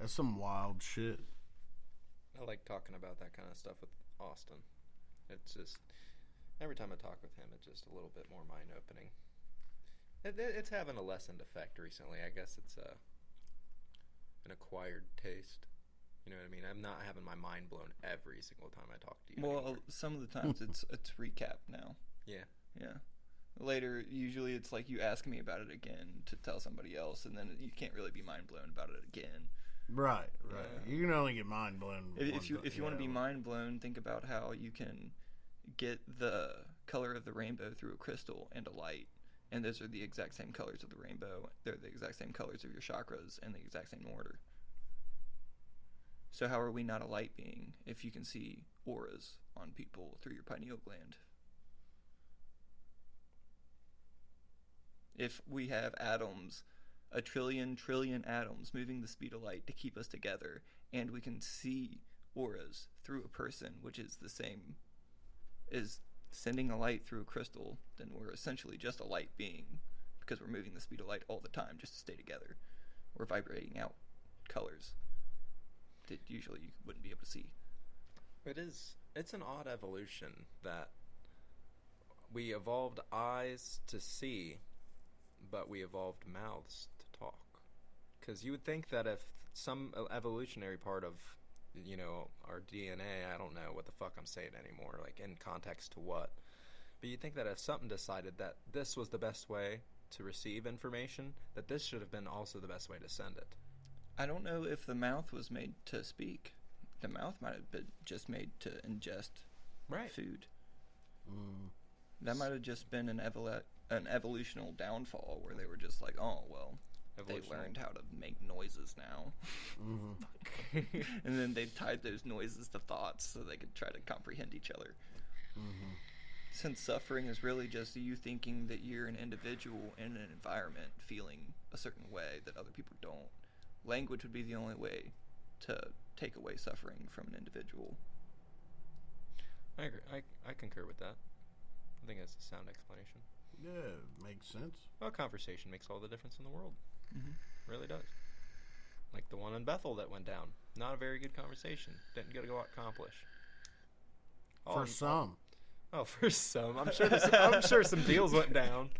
That's some wild shit. I like talking about that kind of stuff with Austin. It's just, every time I talk with him, it's just a little bit more mind-opening. It's having a lessened effect recently. I guess it's an acquired taste. You know what I mean? I'm not having my mind blown every single time I talk to you. Well, anymore. some of the times it's recap now. Yeah. Yeah. Later, usually it's like you ask me about it again to tell somebody else, and then you can't really be mind blown about it again. Right. Yeah. You can only get mind blown. If you want to be mind blown, think about how you can get the color of the rainbow through a crystal and a light, and those are the exact same colors of the rainbow. They're the exact same colors of your chakras and the exact same order. So how are we not a light being if you can see auras on people through your pineal gland? If we have atoms, a trillion atoms moving the speed of light to keep us together, and we can see auras through a person, which is the same as sending a light through a crystal, then we're essentially just a light being because we're moving the speed of light all the time just to stay together. We're vibrating out colors that usually you wouldn't be able to see. It's an odd evolution that we evolved eyes to see, but we evolved mouths to talk. Because you would think that if some evolutionary part of, our DNA, I don't know what the fuck I'm saying anymore, like in context to what, but you'd think that if something decided that this was the best way to receive information, that this should have been also the best way to send it. I don't know if the mouth was made to speak. The mouth might have been just made to ingest food. That might have just been an an evolutional downfall where they were just like, oh, well, they learned how to make noises now. Mm-hmm. And then they tied those noises to thoughts so they could try to comprehend each other. Mm-hmm. Since suffering is really just you thinking that you're an individual in an environment feeling a certain way that other people don't, language would be the only way to take away suffering from an individual. I agree. I concur with that. I think that's a sound explanation. Yeah, makes sense. Well, conversation makes all the difference in the world. Mm-hmm. Really does. Like the one in Bethel that went down. Not a very good conversation. Didn't get a lot accomplished. For some. Oh, for some. I'm sure some deals went down.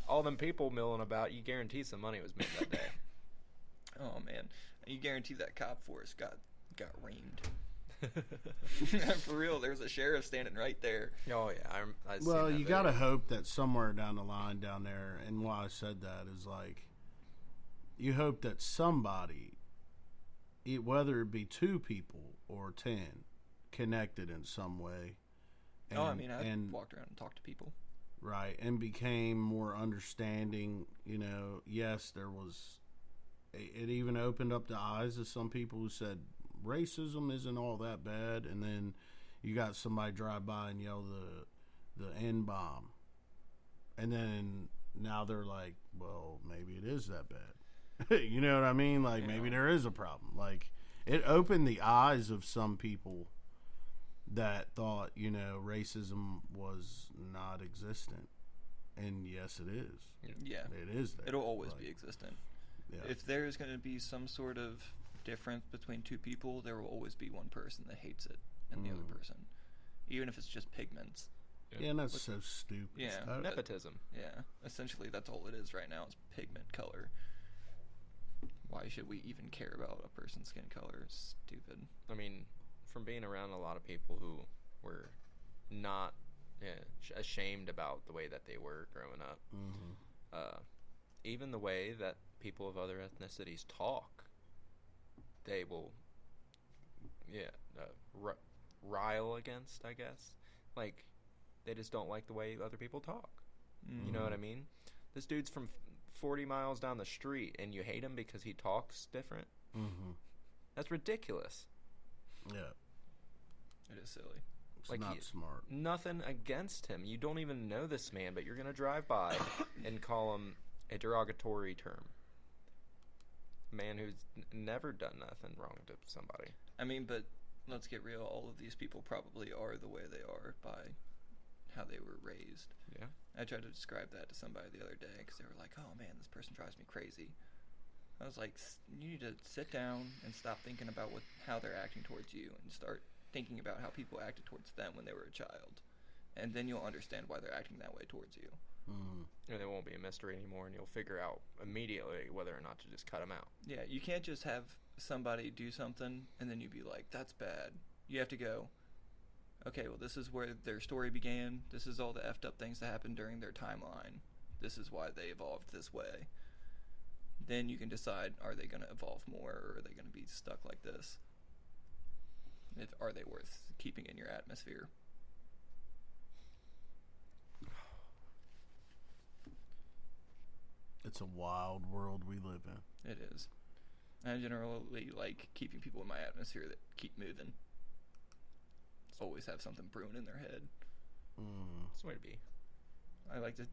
All them people milling about, you guarantee some money was made that day. Oh, man. You guarantee that cop force got reamed. For real, there was a sheriff standing right there. Oh, yeah. I Well, you got to hope that somewhere down the line down there, and why I said that is like, you hope that somebody, whether it be 2 people or 10, connected in some way. And, I walked around and talked to people. Right, and became more understanding. You know, yes, there was. It even opened up the eyes of some people who said racism isn't all that bad, and then you got somebody drive by and yell the N-bomb, and then now they're like, well, maybe it is that bad. You know what I mean? Like, maybe there is a problem. Like, it opened the eyes of some people that thought, you know, racism was not existent. And yes, it is. Yeah. It is there. It'll always be existent. Yeah. If there is going to be some sort of difference between 2 people, there will always be one person that hates it and the other person. Even if it's just pigments. Yeah, and that's so stupid. Yeah. Nepotism. Yeah. Essentially, that's all it is right now is pigment color. Why should we even care about a person's skin color? It's stupid. I mean, from being around a lot of people who were not ashamed about the way that they were growing up, even the way that people of other ethnicities talk, they will, rile against, I guess. Like, they just don't like the way other people talk. You know what I mean? This dude's from 40 miles down the street, and you hate him because he talks different? That's ridiculous. Yeah. It is silly. It's like not smart. Nothing against him. You don't even know this man, but you're going to drive by and call him a derogatory term. A man who's never done nothing wrong to somebody. I mean, but let's get real. All of these people probably are the way they are by how they were raised. Yeah. I tried to describe that to somebody the other day because they were like, oh, man, this person drives me crazy. I was like, you need to sit down and stop thinking about how they're acting towards you and start thinking about how people acted towards them when they were a child. And then you'll understand why they're acting that way towards you. And it won't be a mystery anymore, and you'll figure out immediately whether or not to just cut them out. Yeah, you can't just have somebody do something and then you be like, that's bad. You have to go, okay, well, this is where their story began. This is all the effed up things that happened during their timeline. This is why they evolved this way. Then you can decide, are they going to evolve more, or are they going to be stuck like this? Are they worth keeping in your atmosphere? It's a wild world we live in. It is. I generally like keeping people in my atmosphere that keep moving. Always have something brewing in their head. That's the way to be. I like to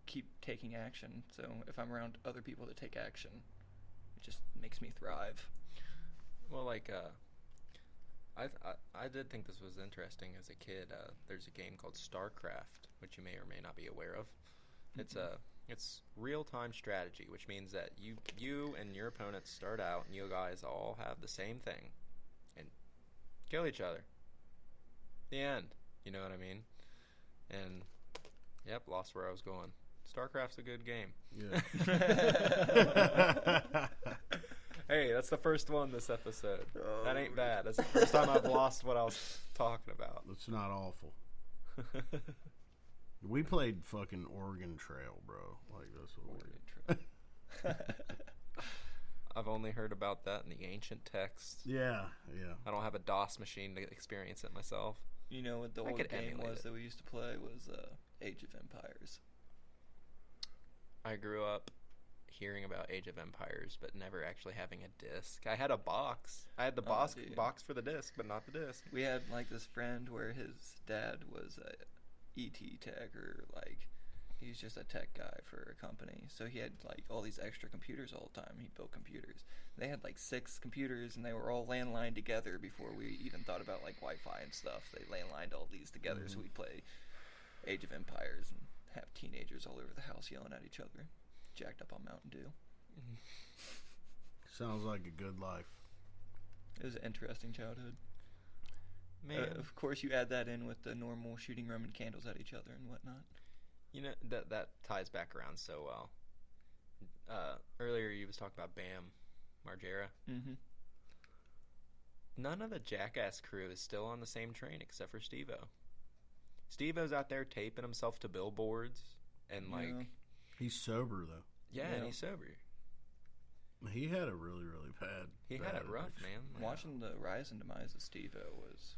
keep taking action, so if I'm around other people that take action, it just makes me thrive. Well, like, I did think this was interesting as a kid. There's a game called StarCraft, which you may or may not be aware of. It's real-time strategy, which means that you and your opponents start out, and you guys all have the same thing, and kill each other. The end. You know what I mean? And, yep, lost where I was going. StarCraft's a good game. Yeah. Hey, that's the first one this episode. That ain't bad. That's the first time I've lost what I was talking about. It's not awful. We played fucking Oregon Trail, bro. Like, that's what we did. I've only heard about that in the ancient texts. Yeah. I don't have a DOS machine to experience it myself. You know what the old game was that we used to play was Age of Empires. I grew up hearing about Age of Empires, but never actually having a disc. I had a box. I had the Dude. box for the disc, but not the disc. We had like this friend where his dad was a ET tech, or like he's just a tech guy for a company. So he had like all these extra computers all the time. He built computers. They had like 6 computers, and they were all landlined together before we even thought about like Wi-Fi and stuff. They landlined all these together, so we'd play Age of Empires and have teenagers all over the house yelling at each other, jacked up on Mountain Dew. Sounds like a good life. It was an interesting childhood. Man, Of course, you add that in with the normal shooting Roman candles at each other and whatnot. you know that ties back around so well. Earlier you was talking about Bam Margera. Mm-hmm. None of the Jackass crew is still on the same train except for Steve-O. Steve-O's out there taping himself to billboards and like Yeah. He's sober though. yeah, Yeah. and he's sober. He had a really, really bad. He had it rough, addiction. man. Like, Watching the rise and demise of Steve-O was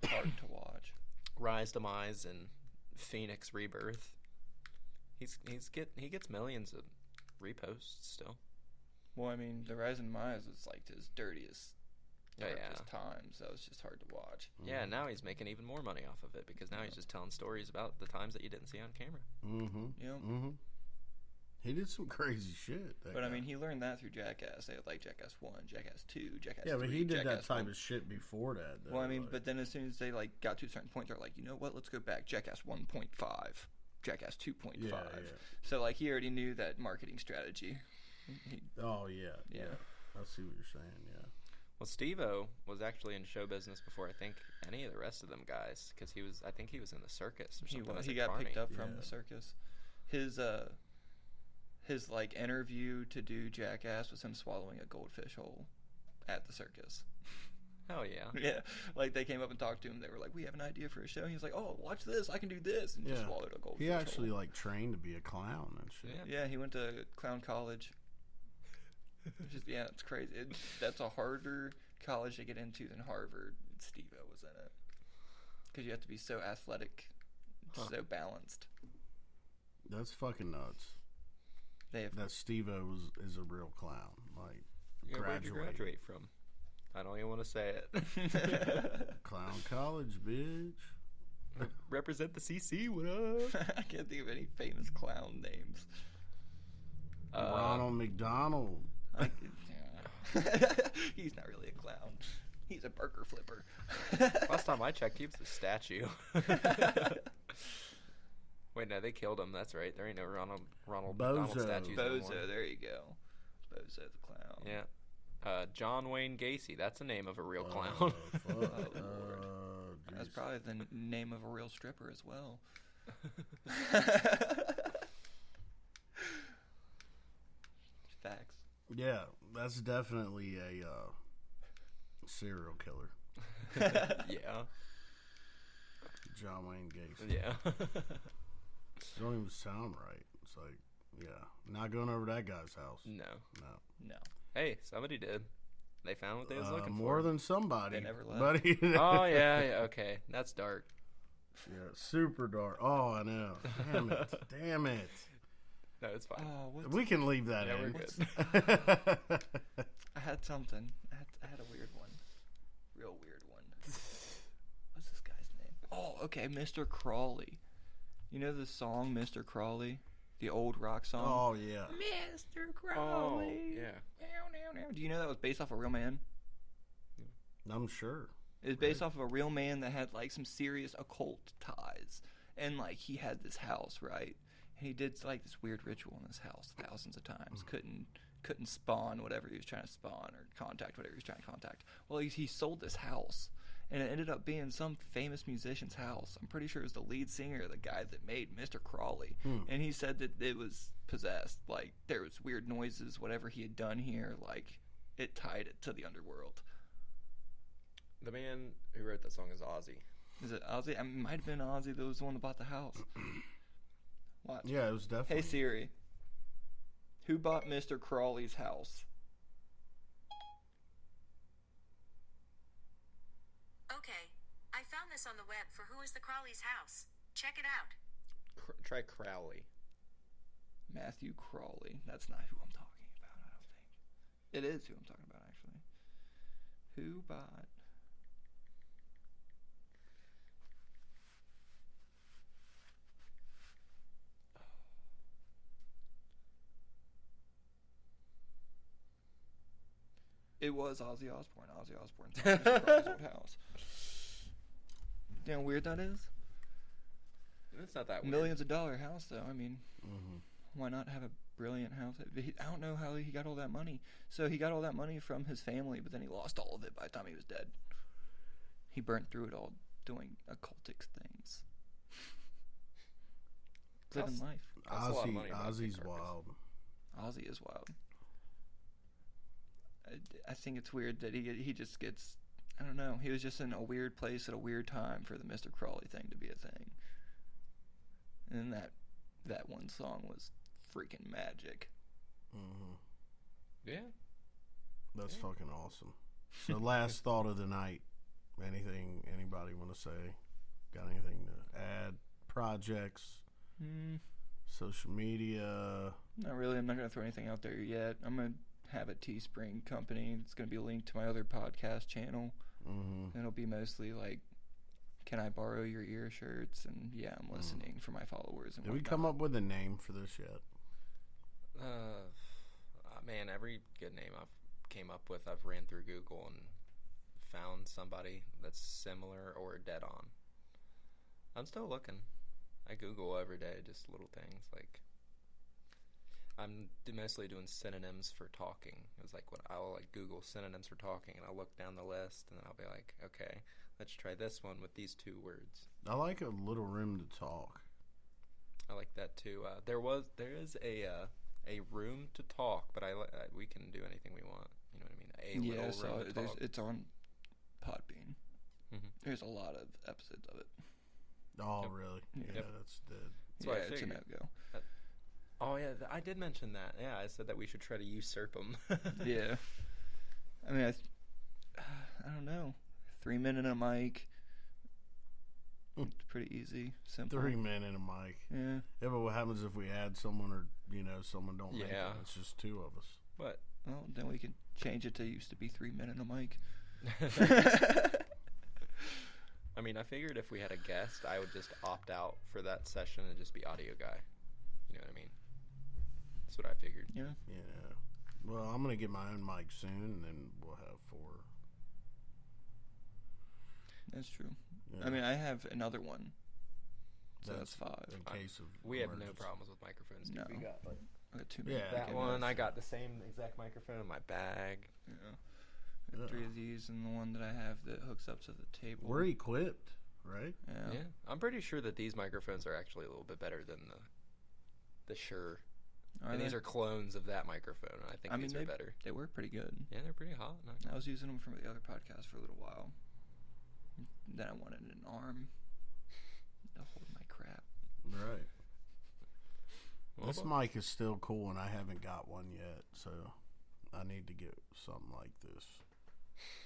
hard to watch. Rise, Demise, and Phoenix Rebirth. He gets millions of reposts still. Well, I mean, the rise and demise is like his dirtiest, Oh, yeah. darkest times. That was just hard to watch. Yeah, now he's making even more money off of it because now he's just telling stories about the times that you didn't see on camera. Mm-hmm. Yep. Mm-hmm. He did some crazy shit. that But I guy. mean, he learned that through Jackass. They had like Jackass 1, Jackass 2, Jackass 3. yeah, but he did that Jackass type 1. of shit before that. Though, Well, I mean, like- but then as soon as they like got to a certain point, they're like, you know what? Let's go back. Jackass 1.5, Jackass 2.5. yeah. So like he already knew that marketing strategy. Oh yeah, Yeah. I see what you're saying. Yeah. Well, Steve-O was actually in show business before I think any of the rest of them guys because I think he was in the circus or He something. was. as He a got picked carny. up from Yeah. the circus. His like interview to do Jackass was him swallowing a goldfish whole at the circus. Hell yeah. Yeah, like they came up and talked to him. They were like, "We have an idea for a show." He was like, "Oh, watch this! I can do this!" And just Yeah. swallowed a goldfish. He actually whole. like trained to be a clown and shit. Yeah. Yeah, he went to clown college. Yeah, it's crazy. That's a harder college to get into than Harvard. Steve-O was in it because you have to be so athletic, so balanced. That's fucking nuts. They have That Steve-O is a real clown. Like Yeah, where'd you graduated. graduate from? I don't even want to say it. Clown college, bitch. Represent the CC. What up? I can't think of any famous clown names. Ronald McDonald. He's not really a clown. He's a burger flipper. Last time I checked, he was a statue. Wait, no, they killed him. That's right. There ain't no Ronald McDonald Bozo. statues anymore. Bozo, there you go. Bozo the clown. Yeah. John Wayne Gacy. That's the name of a real clown. Fuck. That's Jeez. probably the name of a real stripper as well. Facts. Yeah, that's definitely a serial killer. Yeah. John Wayne Gacy. Yeah. Don't even sound right. It's like, yeah, not going over that guy's house. No. No. No. Hey, somebody did. They found what they was looking more for. than somebody. They never left. Buddy. Oh, yeah. Okay. That's dark. Yeah, super dark. Oh, I know. Damn it. Damn it. No, it's fine. Oh, what's We can leave that Yeah, we're in. good. I had something. I had a weird one. Real weird one. What's this guy's name? Oh, okay, Mr. Crawley. You know the song Mr. Crawley? The old rock song? Oh, yeah. Mr. Oh, Crawley. yeah. Do you know that was based off a real man? I'm sure. It was based off of a real man that had like some serious occult ties. And like he had this house, right? And he did like this weird ritual in his house thousands of times. Couldn't spawn whatever he was trying to spawn or contact whatever he was trying to contact. Well, he sold this house. And it ended up being some famous musician's house. I'm pretty sure it was the lead singer, the guy that made Mr. Crawley. And he said that it was possessed. Like, there was weird noises, whatever he had done here, like, it tied it to the underworld. The man who wrote that song is Ozzy. Is it Ozzy? It might have been Ozzy that was the one that bought the house. Watch. Yeah, it was definitely. Hey, Siri. Who bought Mr. Crawley's house? Okay, I found this on the web for Who is the Crawley's House. Check it out. Try Crowley. Matthew Crawley. That's not who I'm talking about, I don't think. It is who I'm talking about, actually. Who bought... It was Ozzy Osbourne. Ozzy Osbourne bought Mr. Crawley's old house. You know how weird that is? It's not that weird. Millions of dollar house, though. I mean, Mm-hmm. why not have a brilliant house? I don't know how he got all that money. So he got all that money from his family, but then he lost all of it by the time he was dead. He burnt through it all doing occultic things. Living life. That's a lot of money, Ozzy's Chakras. wild. Ozzy is wild. I think it's weird that he just gets... I don't know. He was just in a weird place at a weird time for the Mr. Crawley thing to be a thing. And that one song was freaking magic. Mm-hmm. Yeah. That's fucking awesome. So last thought of the night. Anything anybody want to say? Got anything to add? Projects? Social media? Not really. I'm not going to throw anything out there yet. I'm going to have a Teespring company. It's going to be linked to my other podcast channel. Mm-hmm. It'll be mostly like, can I borrow your ear shirts? And yeah, I'm listening for my followers. And Did we come up with a name for this yet? Man, every good name I've came up with, I've ran through Google and found somebody that's similar or dead on. I'm still looking. I Google every day, just little things like. I'm mostly doing synonyms for talking. It was like when I'll like Google synonyms for talking, and I'll look down the list, and then I'll be like, okay, let's try this one with these 2 words. I like a little room to talk. I like that too. There is a room to talk, but we can do anything we want. You know what I mean? Yeah, little room to talk. it's on Podbean. Mm-hmm. There's a lot of episodes of it. Oh, Yep. really? Yep. Yeah, that's dead. That's what I it's a figured. no-go. Oh yeah, I did mention that. Yeah, I said that we should try to usurp them. Yeah. I mean, I don't know. 3 men and a mic. It's pretty easy, simple. 3 men and a mic. Yeah. Yeah, but what happens if we add someone or, someone don't make it? Yeah. It's just 2 of us. But Well, then we can change it to used to be 3 men and a mic. I mean, I figured if we had a guest, I would just opt out for that session and just be audio guy. You know what I mean? That's what I figured. Yeah. Yeah. Well, I'm going to get my own mic soon, and then we'll have 4. That's true. Yeah. I mean, I have another one. So that's That's 5. in case of We have no emergency. problems with microphones. No. We got like I got 2 Yeah. that okay, one. that's- I got the same exact microphone in my bag. Yeah. I got 3 Yeah. of these and the one that I have that hooks up to the table. We're equipped, right? Yeah. Yeah, I'm pretty sure that these microphones are actually a little bit better than the Shure. And these are clones of that microphone, and I think these are better. They work pretty good. Yeah, they're pretty hot. I was using them for the other podcast for a little while. Then I wanted an arm to hold my crap. Right. Well, This mic is still cool, and I haven't got one yet, so I need to get something like this.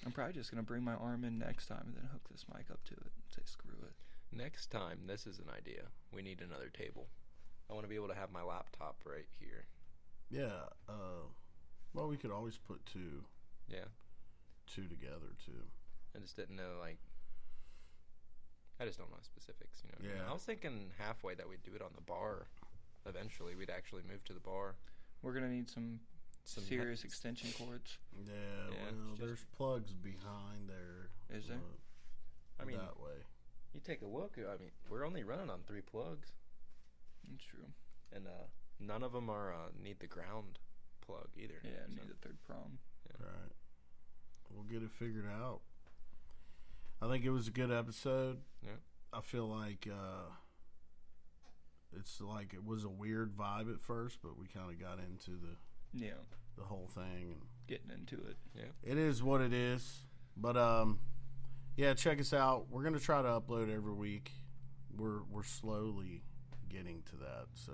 I'm probably just going to bring my arm in next time and then hook this mic up to it and say screw it. Next time, this is an idea. We need another table. I want to be able to have my laptop right here. Yeah. Well, we could always put 2 Yeah. together, too. I just didn't know, like, I just don't know specifics, you know what I mean? Yeah. I was thinking halfway that we'd do it on the bar. Eventually, we'd actually move to the bar. We're going to need some serious heads. extension cords. Yeah, Yeah, well, just- there's plugs behind there. Is there? I mean, that way. you take a look. I mean, we're only running on 3 plugs. That's true. And none of them are need the ground plug either. Yeah, so, need the 3rd prong. Right. We'll get it figured out. I think it was a good episode. Yeah. I feel like it's like it was a weird vibe at first, but we kind of got into Yeah, the whole thing, and getting into it. Yeah. it is what it is. But yeah, check us out. We're gonna try to upload every week. We're slowly getting to that, so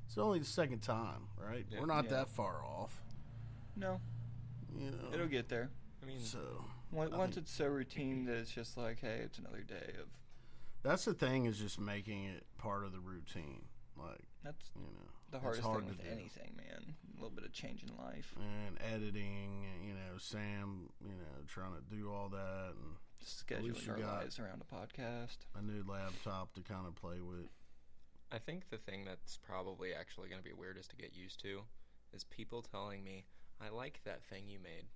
it's only the 2nd time, right? Yeah. We're not Yeah. that far off. No, You know. it'll get there. I mean, So Once think- it's so routine that it's just like, hey, it's another day of... that's the thing, is just making it part of the routine. Like, That's you know, the it's hardest hard thing with to do. anything, man. A little bit of change in life. And editing, you know, Sam, you know, trying to do all that, and Scheduling you our got- lives around a podcast. a new laptop to kind of play with. I think the thing that's probably actually going to be weirdest to get used to is people telling me, I like that thing you made.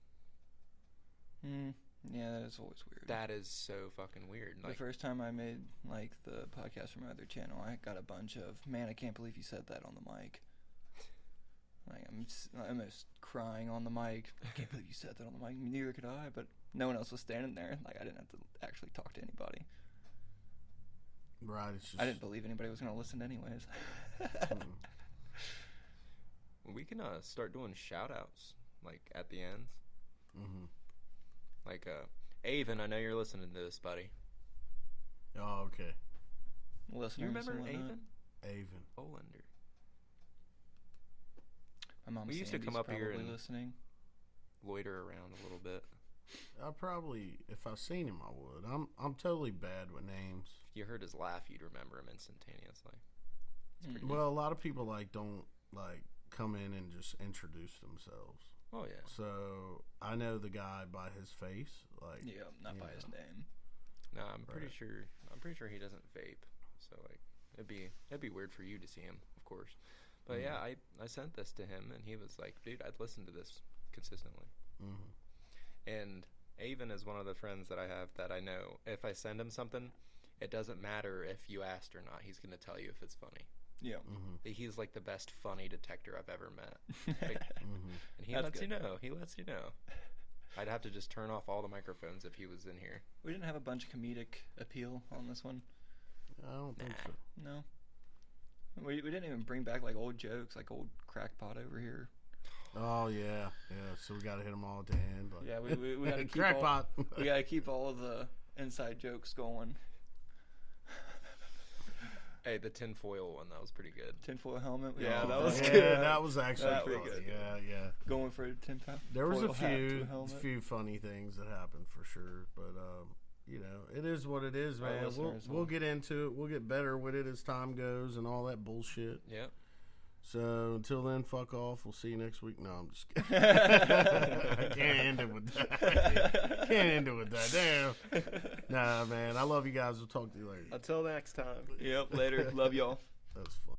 Yeah, that is always weird. That is so fucking weird. The Like, first time I made, like, the podcast for my other channel, I got a bunch of, man, I can't believe you said that on the mic. Like, I'm almost crying on the mic. I can't believe you said that on the mic. Neither could I, but no one else was standing there. Like, I didn't have to actually talk to anybody. Right, it's just I didn't believe anybody was going to listen anyways. we can start doing shout-outs, like, at the ends. Mm-hmm. Like, Avon, I know you're listening to this, buddy. Oh, okay. Listeners You remember and whatnot. Avon? Avon. Olander. My mom We used to come Sandy's up here probably and- listening. Loiter around a little bit. I probably, if I seen him, I would. I'm totally bad with names. If you heard his laugh, you'd remember him instantaneously. Mm. Well, a lot of people don't come in and just introduce themselves. Oh, yeah. So I know the guy by his face. Like, Yeah, not by his name. No, I'm pretty Right. sure. I'm pretty sure he doesn't vape. So like, it'd be weird for you to see him, of course. But yeah, I sent this to him, and he was like, "Dude, I'd listen to this consistently." Mm-hmm. And Avon is one of the friends that I have that I know. If I send him something, it doesn't matter if you asked or not. He's gonna tell you if it's funny. Yeah. Mm-hmm. He's like the best funny detector I've ever met. Like, Mm-hmm. and he That's lets good. you know. He lets you know. I'd have to just turn off all the microphones if he was in here. We didn't have a bunch of comedic appeal on this one. I don't think Nah. so. No. We didn't even bring back like old jokes, like old crackpot over here. Oh yeah. So we got to hit them all at the end. Like, Yeah, we got to keep crackpot. we got to keep all of the inside jokes going. Hey, the tinfoil one, that was pretty good. Tinfoil helmet. Oh, Yeah, that was yeah, good. that was actually That was funny. good. Yeah. Going for a tinfoil. There was a hat to few a helmet. funny things that happened for sure, but you know, it is what it is, Our man. listeners We'll will- get into it. We'll get better with it as time goes and all that bullshit. Yep. So until then, fuck off. We'll see you next week. No, I'm just kidding. I can't end it with that. Can't end it with that. Damn. Nah, man. I love you guys. We'll talk to you later. Until next time. Yep. Later. Love y'all. That's fun.